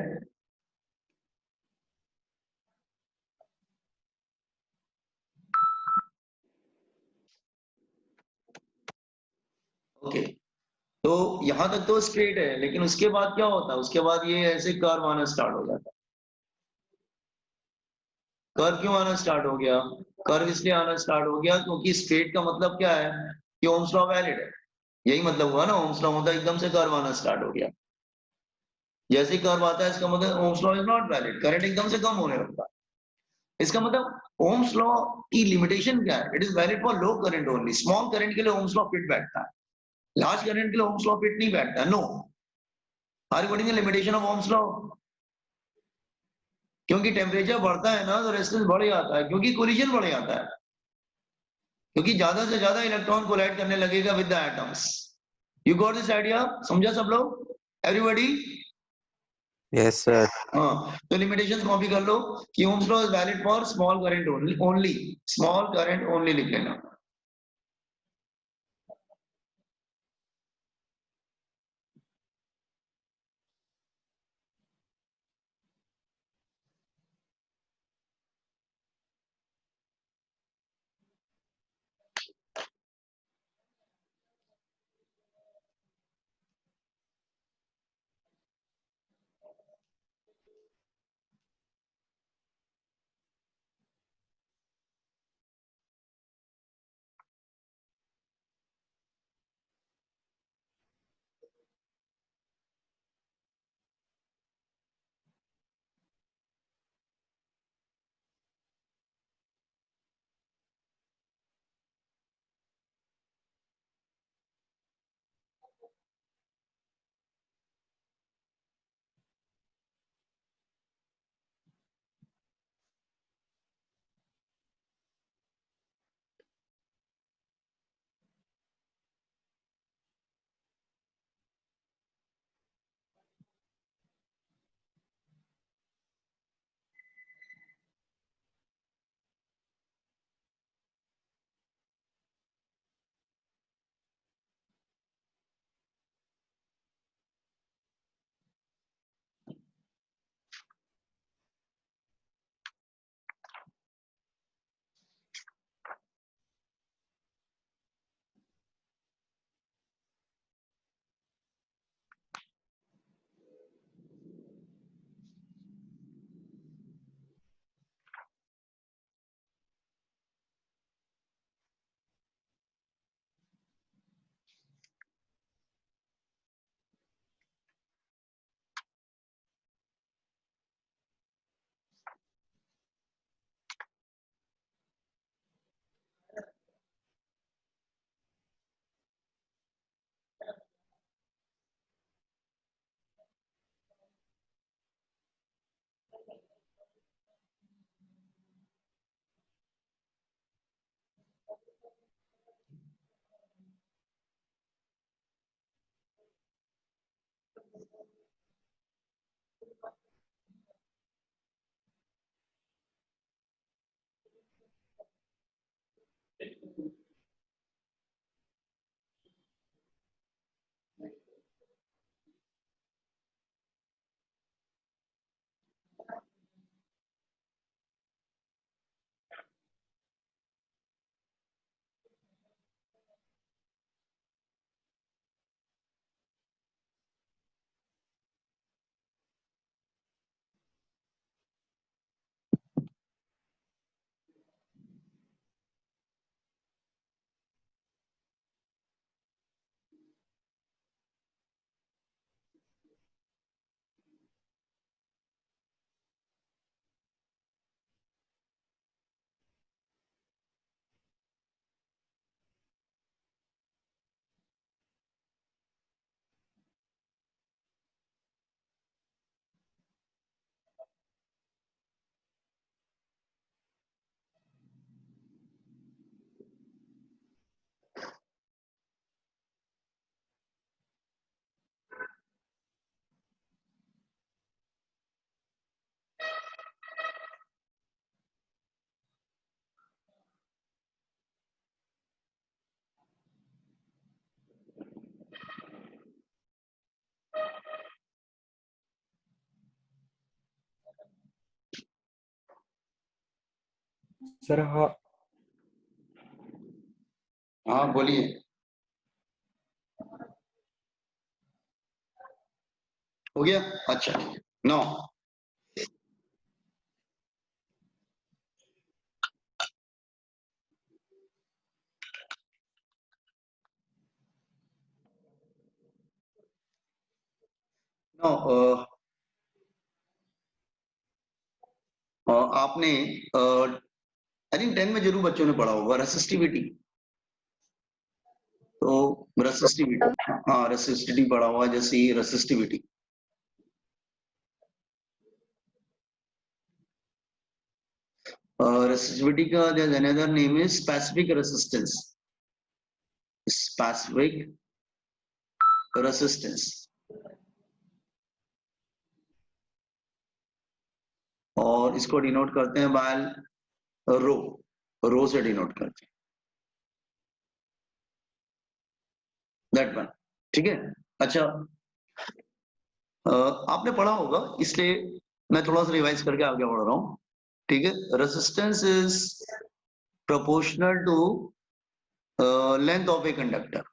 ओके, तो यहां तक तो स्ट्रेट है, लेकिन उसके बाद क्या होता है, उसके बाद ये ऐसे कर्व आना स्टार्ट हो जाता है, कर्व क्यों आना स्टार्ट हो गया, कर्व इसलिए आना स्टार्ट हो गया क्योंकि स्ट्रेट का मतलब क्या है कि ओम्स लॉ वैलिड है, यही मतलब हुआ ना, ओम्स लॉ होता है एकदम से कर्व आना स्टार्ट हो गया, जैसे ही कर्व आता है इसका मतलब Ohm's law is not valid, current एकदम से कम होने लगता है, इसका मतलब ओम्स लॉ की लिमिटेशन क्या है, it is valid for low current only, small current के लिए ओम्स लॉ फिट बैठता है, लार्ज करंट के लिए ओम्स लॉ फिट नहीं बैठता, no, are you getting the limitation of Ohm's law, क्योंकि टेम्परेचर बढ़ता है ना तो रेजिस्टेंस बढ़ जाता है, क्योंकि कोलिजन बढ़ जाता है, क्योंकि ज्यादा से ज्यादा इलेक्ट्रॉन कोलाइड करने लगेगा with the atoms, you got this idea, समझा सब लोग, एवरीबॉडी, Yes, sir. हाँ, तो लिमिटेशंस कॉपी कर लो कि Ohm's law is valid for small current only, small current only लिख लेना। सर हाँ हाँ बोलिए। हो गया? अच्छा, नो नो आपने आई थिंक 10 में जरूर बच्चों ने पढ़ा होगा रेसिस्टिविटी। तो रेसिस्टिविटी, हाँ रेसिस्टिविटी पढ़ा हुआ, जैसे रेसिस्टिविटी। रेसिस्टिविटी का another name is specific resistance. Specific resistance, और इसको डिनोट करते हैं बाय रो। रो से डिनोट करते हैं, दैट वन। ठीक है। अच्छा, आपने पढ़ा होगा, इसलिए मैं थोड़ा सा रिवाइज करके आगे बढ़ रहा हूँ। ठीक है। Resistance is proportional to length of a conductor.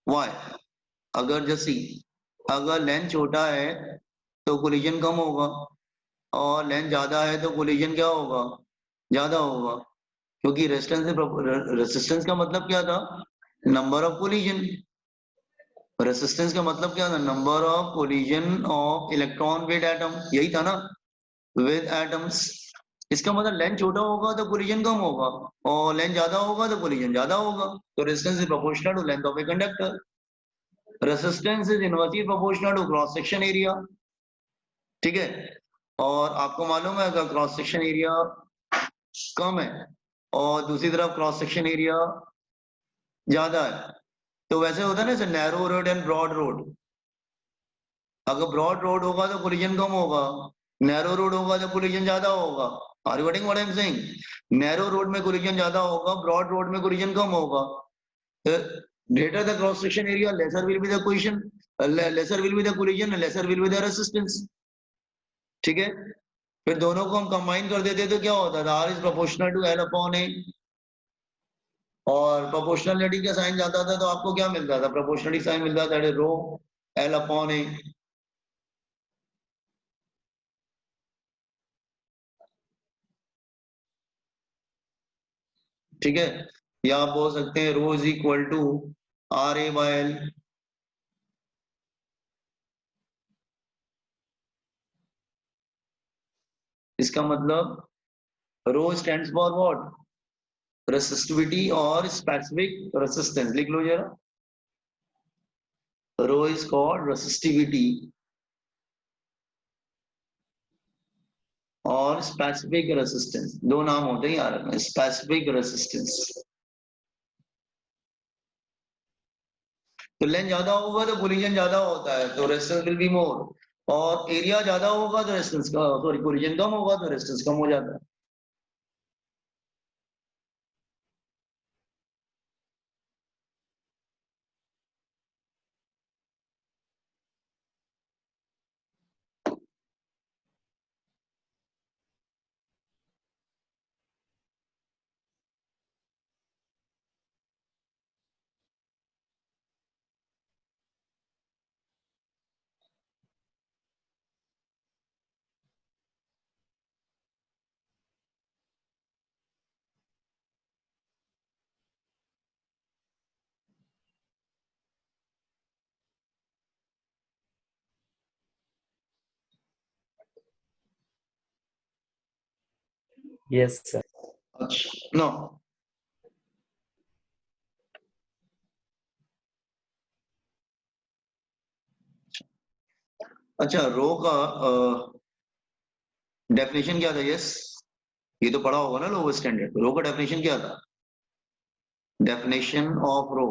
Why? अगर जैसी अगर लेंथ छोटा है तो कोलिजन कम होगा, और लेंथ ज्यादा है तो कोलिजन क्या होगा? ज्यादा होगा, क्योंकि रेसिस्टेंस का मतलब क्या था? Number of collision. रेसिस्टेंस का मतलब क्या था? Number of collision of electron with atom, यही था ना, विद एटम्स। इसका मतलब लेंथ छोटा होगा तो कोलिजन कम होगा, और लेंथ ज्यादा होगा तो कोलिजन ज्यादा होगा। तो resistance is proportional to length of a conductor. Resistance is inversely proportional to cross section area. ठीक है। और आपको मालूम है अगर क्रॉस सेक्शन एरिया कम है और दूसरी तरफ क्रॉस सेक्शन एरिया ज्यादा है, तो वैसे होता है ना, जैसे narrow road and broad road. अगर ब्रॉड रोड होगा तो कोलिजन कम होगा, नैरो रोड होगा तो कोलिजन ज्यादा होगा। Are you getting what I am saying? Narrow road में कोलिजन ज्यादा होगा, ब्रॉड रोड में कोलिजन कम होगा। Greater the cross section area, lesser will be the collision, lesser will be the collision, lesser will be the resistance. ठीक है। फिर दोनों को हम कंबाइन कर देते तो क्या होता था? R is proportional to L upon A, और प्रोपोर्शनलिटी का साइन जाता था तो आपको क्या मिलता था? प्रोपोर्शनलिटी साइन मिलता था, रो एल अपॉन ए। ठीक है। या आप बोल सकते हैं rho is equal to R A by L. इसका मतलब rho stands for what? Resistivity और स्पेसिफिक रेसिस्टेंस। लिख लो जरा, रो इज कॉल्ड रेसिस्टिविटी और स्पेसिफिक रेसिस्टेंस। दो नाम होते हैं यार में, स्पेसिफिक रेसिस्टेंस। तो लेंथ ज्यादा होगा तो कोलिजन ज्यादा होता है, तो रेजिस्टेंस विल बी मोर, और एरिया ज्यादा होगा तो रेजिस्टेंस का, सॉरी, कोलिजन कम होगा तो रेजिस्टेंस कम हो जाता है। Yes sir. अच्छा, नो अच्छा, रो का डेफिनेशन क्या था? यस, ये तो पढ़ा होगा ना लोअर स्टैंडर्ड। रो का डेफिनेशन क्या था? डेफिनेशन ऑफ रो,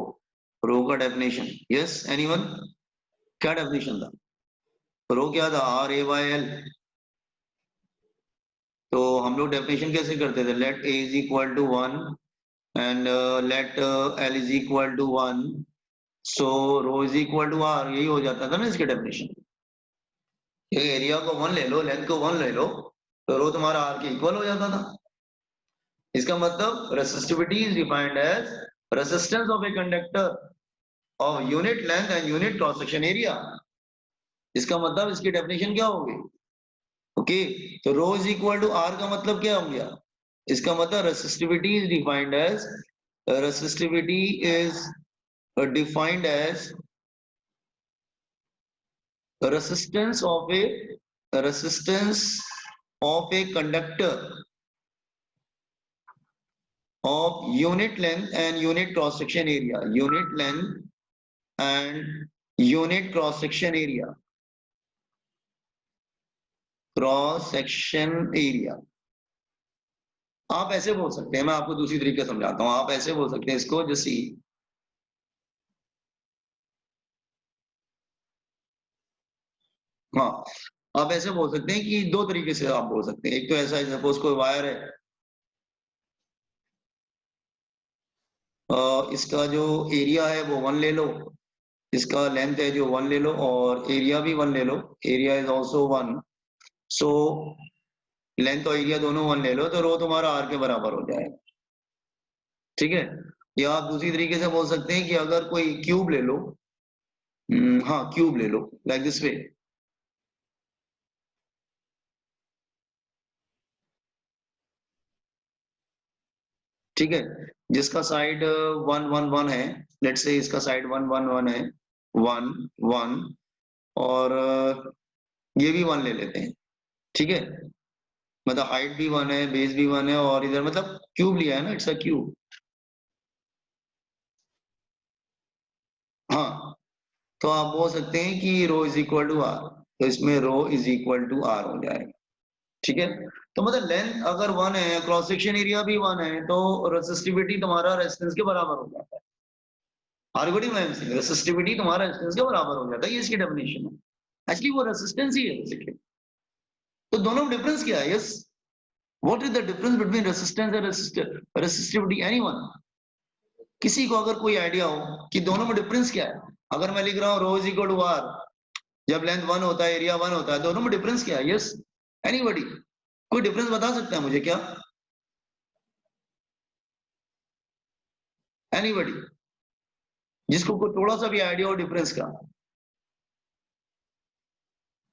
रो का डेफिनेशन। Yes, anyone? क्या डेफिनेशन था? रो क्या था? R A by L. तो हम लोग डेफिनेशन कैसे करते थे? Let A is equal to 1 and let L is equal to 1, so rho is equal to R. यही हो जाता था ना इसके डेफिनेशन। एरिया को 1 ले लो, लेंथ को 1 ले लो, तो रो तुम्हारा आर के इक्वल हो जाता था। इसका मतलब resistivity is defined as resistance of a conductor of unit length and unit cross section area. इसका मतलब इसकी डेफिनेशन क्या होगी? ओके, तो rho is equal to R का मतलब क्या हो गया? इसका मतलब resistivity is defined as resistance of a conductor of unit length and unit cross section area, unit length and unit cross section area, cross section area। आप ऐसे बोल सकते हैं, मैं आपको दूसरी तरीके समझाता हूं। आप ऐसे बोल सकते हैं इसको, जैसे हाँ, आप ऐसे बोल सकते हैं कि दो तरीके से आप बोल सकते हैं। एक तो ऐसा है, सपोज कोई वायर है, इसका जो एरिया है वो 1 ले लो, इसका लेंथ है जो 1 ले लो, और एरिया भी 1 ले लो, area is also 1। So length और एरिया दोनों 1 ले लो, तो रो तुम्हारा आर के बराबर हो जाएगा। ठीक है, या आप दूसरी तरीके से बोल सकते हैं कि अगर कोई क्यूब ले लो, हाँ क्यूब ले लो, लाइक दिस वे। ठीक है, जिसका साइड 1 1 1 है, लेट्स से इसका साइड 1 1 1 है, 1 1, और ये भी 1 ले लेते हैं। ठीक है, मतलब हाइट भी 1 है, बेस भी 1 है, और इधर मतलब क्यूब लिया है ना, इट्स अ क्यूब। हाँ, तो आप बोल सकते हैं कि रो इज इक्वल टू आर, तो इसमें रो इज इक्वल टू आर हो जाएगा। ठीक है, तो मतलब लेंथ अगर 1 है, क्रॉस सेक्शन एरिया भी 1 है, तो रेसिस्टिविटी तुम्हारा रेजिस्टेंस के बराबर हो जाता है। रेसिस्टिविटी तुम्हारा रेजिस्टेंस के बराबर हो जाता है, ये इसकी डेफिनेशन है। एक्चुअली वो रेजिस्टेंस ही है बेसिकली। तो दोनों में डिफरेंस क्या है? Yes, what is the difference between resistance and resistivity? Anyone? किसी को अगर कोई आइडिया हो कि दोनों में डिफरेंस क्या है? अगर मैं लिख रहा हूँ रो इज इक्वल टू आर, जब लेंथ 1 होता है, एरिया 1 होता है, दोनों में डिफरेंस क्या है? यस, एनीबॉडी कोई डिफरेंस बता सकता है मुझे क्या? एनीबॉडी जिसको कोई थोड़ा सा भी आइडिया हो डिफरेंस का?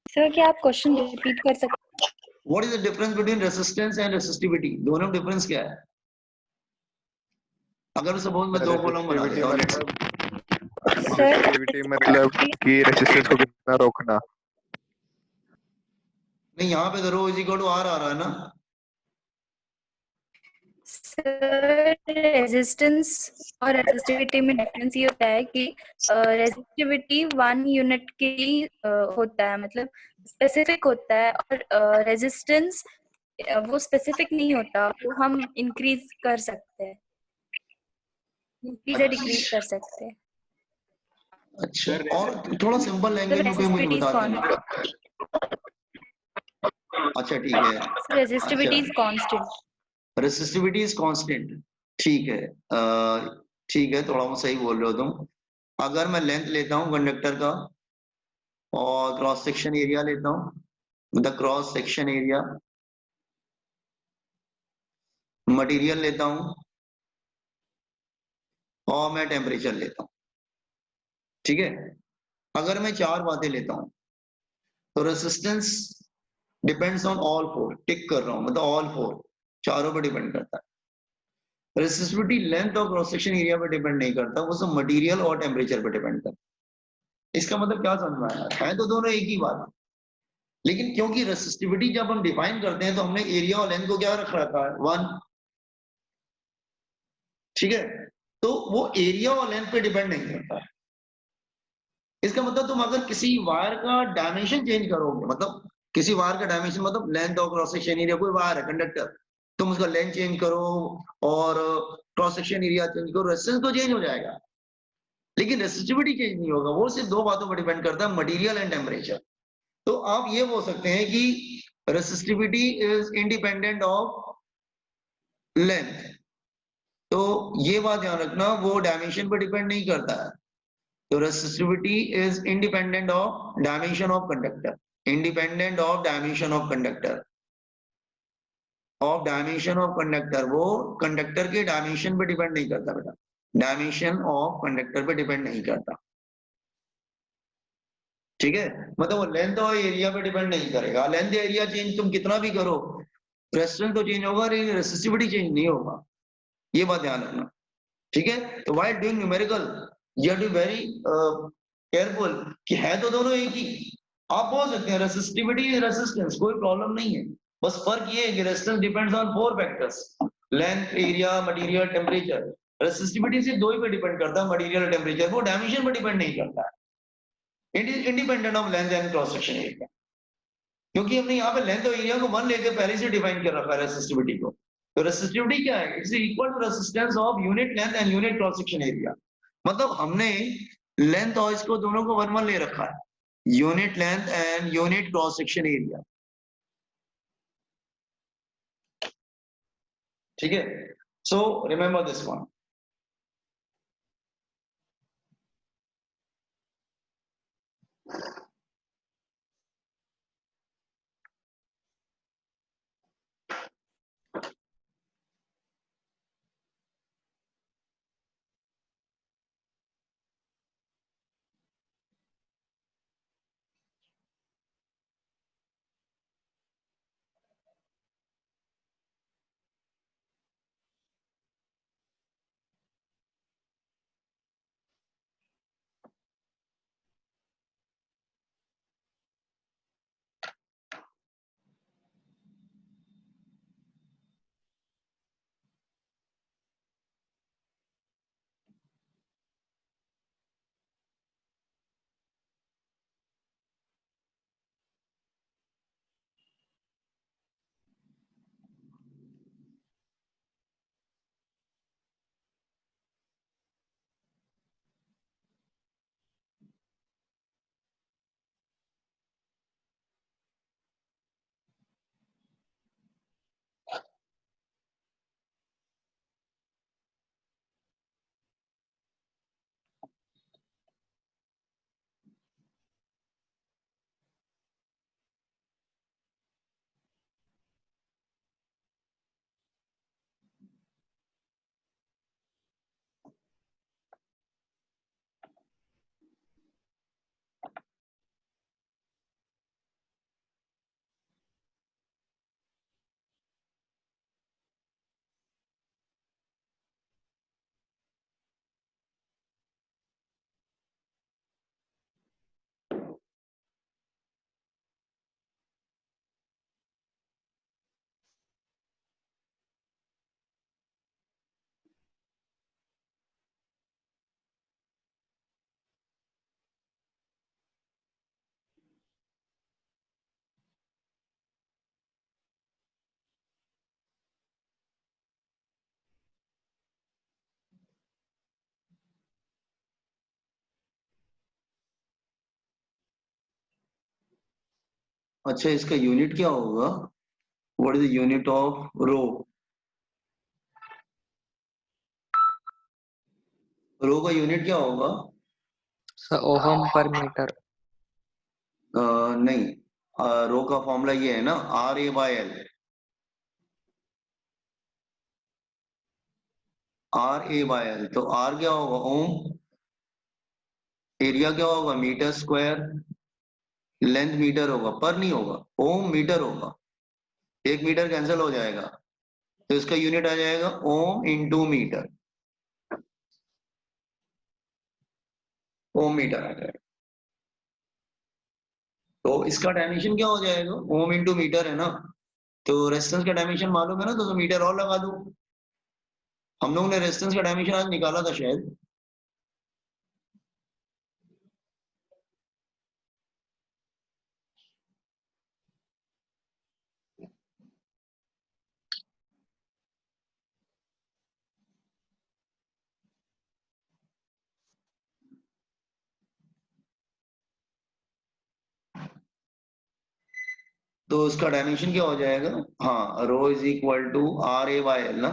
सर क्या आप क्वेश्चन रिपीट कर सकते what is the difference between resistance and resistivity? दोनों में डिफरेंस क्या है? अगर सपोज मैं 2 कॉलम बना देता हूं, हैं? सर रेसिस्टिविटी मतलब कि रेसिस्टेंस को कितना रोकना। नहीं, यहाँ पे तो rho is equal to are आ रहा है ना। सर रेजिस्टेंस और रेजिस्टिविटी में डिफरेंस ये होता है कि रेजिस्टिविटी 1 यूनिट के लिए होता है, मतलब स्पेसिफिक होता है, और रेजिस्टेंस वो स्पेसिफिक नहीं होता, वो हम इंक्रीज कर सकते हैं, इंक्रीज या डिक्रीज कर सकते हैं। अच्छा, और थोड़ा सिंपल लैंग्वेज में कोई मुझे रेजिस्टिविटी इज बता देना। अच्छा ठीक है, resistivity is constant. Resistivity is constant. ठीक है, ठीक है, थोड़ा बहुत सही बोल रहे हो तुम। अगर मैं लेंथ लेता हूँ कंडक्टर का और क्रॉस सेक्शन एरिया लेता हूँ, मतलब क्रॉस सेक्शन एरिया, मटेरियल लेता हूँ, और मैं टेम्परेचर लेता हूँ। ठीक है, अगर मैं 4 बातें लेता हूँ, तो रेसिस्टेंस डिपेंड्स ऑन ऑल 4। टिक कर रहा हूँ, मतलब ऑल 4 चारों पे डिपेंड करता है। रेसिस्टिविटी लेंथ और क्रॉस सेक्शन एरिया पे डिपेंड नहीं करता, वो सब मटेरियल और टेम्परेचर पे डिपेंड करता है। इसका मतलब क्या समझ में आया? है तो दोनों एक ही बात, लेकिन क्योंकि रेसिस्टिविटी जब हम डिफाइन करते हैं तो हमने एरिया और लेंथ को क्या रख रखा है? 1। ठीक है, तो वो एरिया और लेंथ पे डिपेंड नहीं करता है। इसका मतलब तुम अगर किसी वायर का डायमेंशन चेंज करोगे, मतलब किसी वायर का डायमेंशन मतलब लेंथ और क्रॉस सेक्शन एरिया, कोई वायर है कंडक्टर, तुम उसका लेंथ चेंज करो और क्रॉस सेक्शन एरिया चेंज करो, रेजिस्टेंस तो चेंज हो जाएगा, लेकिन रेसिस्टिविटी चेंज नहीं होगा। वो सिर्फ 2 बातों पर डिपेंड करता है, मटेरियल एंड टेम्परेचर। तो आप ये बोल सकते हैं कि resistivity is independent of length. तो ये बात ध्यान रखना, वो डायमेंशन पर डिपेंड नहीं करता है। तो resistivity is independent of dimension of conductor, independent of dimension of conductor। Of dimension of conductor, वो कंडक्टर के डायमेंशन पे डिपेंड नहीं करता बेटा, डायमेंशन ऑफ कंडक्टर पे डिपेंड नहीं करता, ठीक है। मतलब वो लेंथ और एरिया पे डिपेंड नहीं करेगा, लेंथ एरिया चेंज तुम कितना भी करो, रेजिस्टेंस तो चेंज होगा, रेसिस्टिविटी चेंज नहीं होगा, ये बात ध्यान रखना, ठीक है। तो while doing numerical you have to very careful कि है तो दोनों एक ही, आप बोल सकते हैं रेसिस्टिविटी रेसिस्टेंस, कोई प्रॉब्लम नहीं है, बस फर्क ये है कि resistance depends on 4 factors, length, area, material, temperature. Resistivity सिर्फ 2 ही पे डिपेंड करता है, मटेरियल, टेम्परेचर, वो डायमेंशन पे डिपेंड नहीं करता है, it is independent of length and cross section area, क्योंकि हमने यहाँ पे लेंथ और एरिया को 1 लेके पहले से डिफाइन कर रखा है रेसिस्टिविटी को। तो रेसिस्टिविटी क्या है, it's equal to resistance of unit length and unit cross section area, मतलब हमने लेंथ और इसको दोनों को 1 1 ले रखा है, unit length and unit cross section area, ठीक है। So remember this one. अच्छा, इसका यूनिट क्या होगा, what is the unit of rho, rho का यूनिट क्या होगा? ओहम पर मीटर। नहीं, रो का फॉर्मूला ये है ना, R A by L, R A by L, तो आर क्या होगा ओम, एरिया क्या होगा मीटर स्क्वायर, लेंथ मीटर होगा, पर नहीं होगा, ओम मीटर होगा, 1 मीटर कैंसिल हो जाएगा, तो इसका यूनिट आ जाएगा ओम इंटू मीटर, ओम मीटर आ जाएगा। तो इसका डायमेंशन क्या हो जाएगा, ओम इंटू मीटर है ना, तो रेजिस्टेंस का डायमेंशन मालूम है ना, तो मीटर और लगा दो, हम लोगों ने रेजिस्टेंस का डायमेंशन आज निकाला था शायद, तो उसका डायमेंशन क्या हो जाएगा, हाँ, rho is equal to R A by L ना,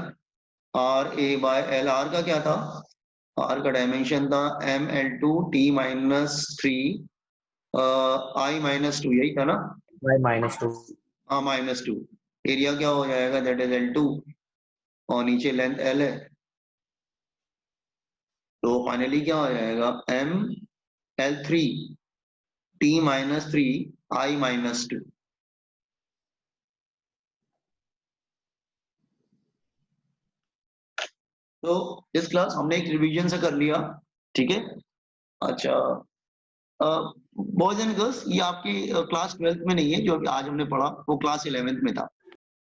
R A by L, R का क्या था, आर का डायमेंशन था M L two T minus 3 I minus 2, यही था ना, y -2 हाँ -2, एरिया क्या हो जाएगा, दैट इज L2 और नीचे लेंथ L है, तो फाइनली क्या हो जाएगा M L3 T minus 3 I minus 2। तो इस क्लास हमने एक रिवीजन से कर लिया, ठीक है। अच्छा बॉयज एंड गर्ल्स, ये आपकी क्लास 12th में नहीं है, जो अभी आज हमने पढ़ा वो क्लास 11th में था।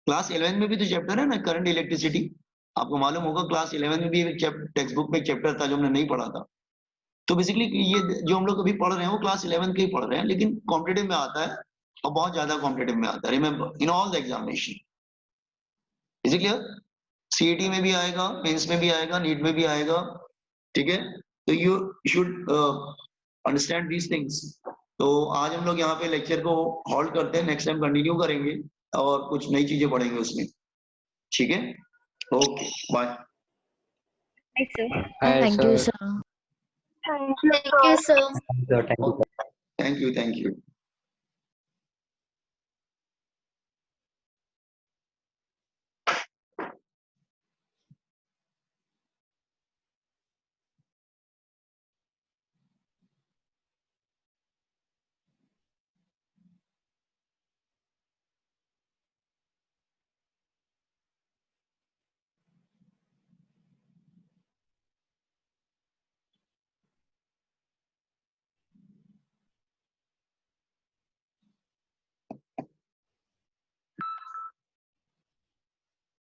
क्लास 11th में भी तो चैप्टर है ना करंट इलेक्ट्रिसिटी, आपको मालूम होगा क्लास 11th में भी एक टेक्स्ट बुक में एक चैप्टर था जो हमने नहीं पढ़ा था। तो बेसिकली ये जो हम लोग अभी पढ़ रहे हैं वो क्लास 11th के ही पढ़ रहे हैं, लेकिन कॉम्पिटेटिव में आता है और बहुत ज्यादा कॉम्पिटेटिव में आता है, remember in all the examination. Is it clear? CET में भी आएगा, मेंस में भी आएगा, नीट में भी आएगा, ठीक है। तो you should understand these things. तो आज हम लोग यहाँ पे लेक्चर को होल्ड करते हैं, नेक्स्ट टाइम कंटिन्यू करेंगे और कुछ नई चीजें पढ़ेंगे उसमें, ठीक है। Okay bye. Hi, sir. Hi, Thank you, sir. sir. Thank you, sir. Thank you. Thank you.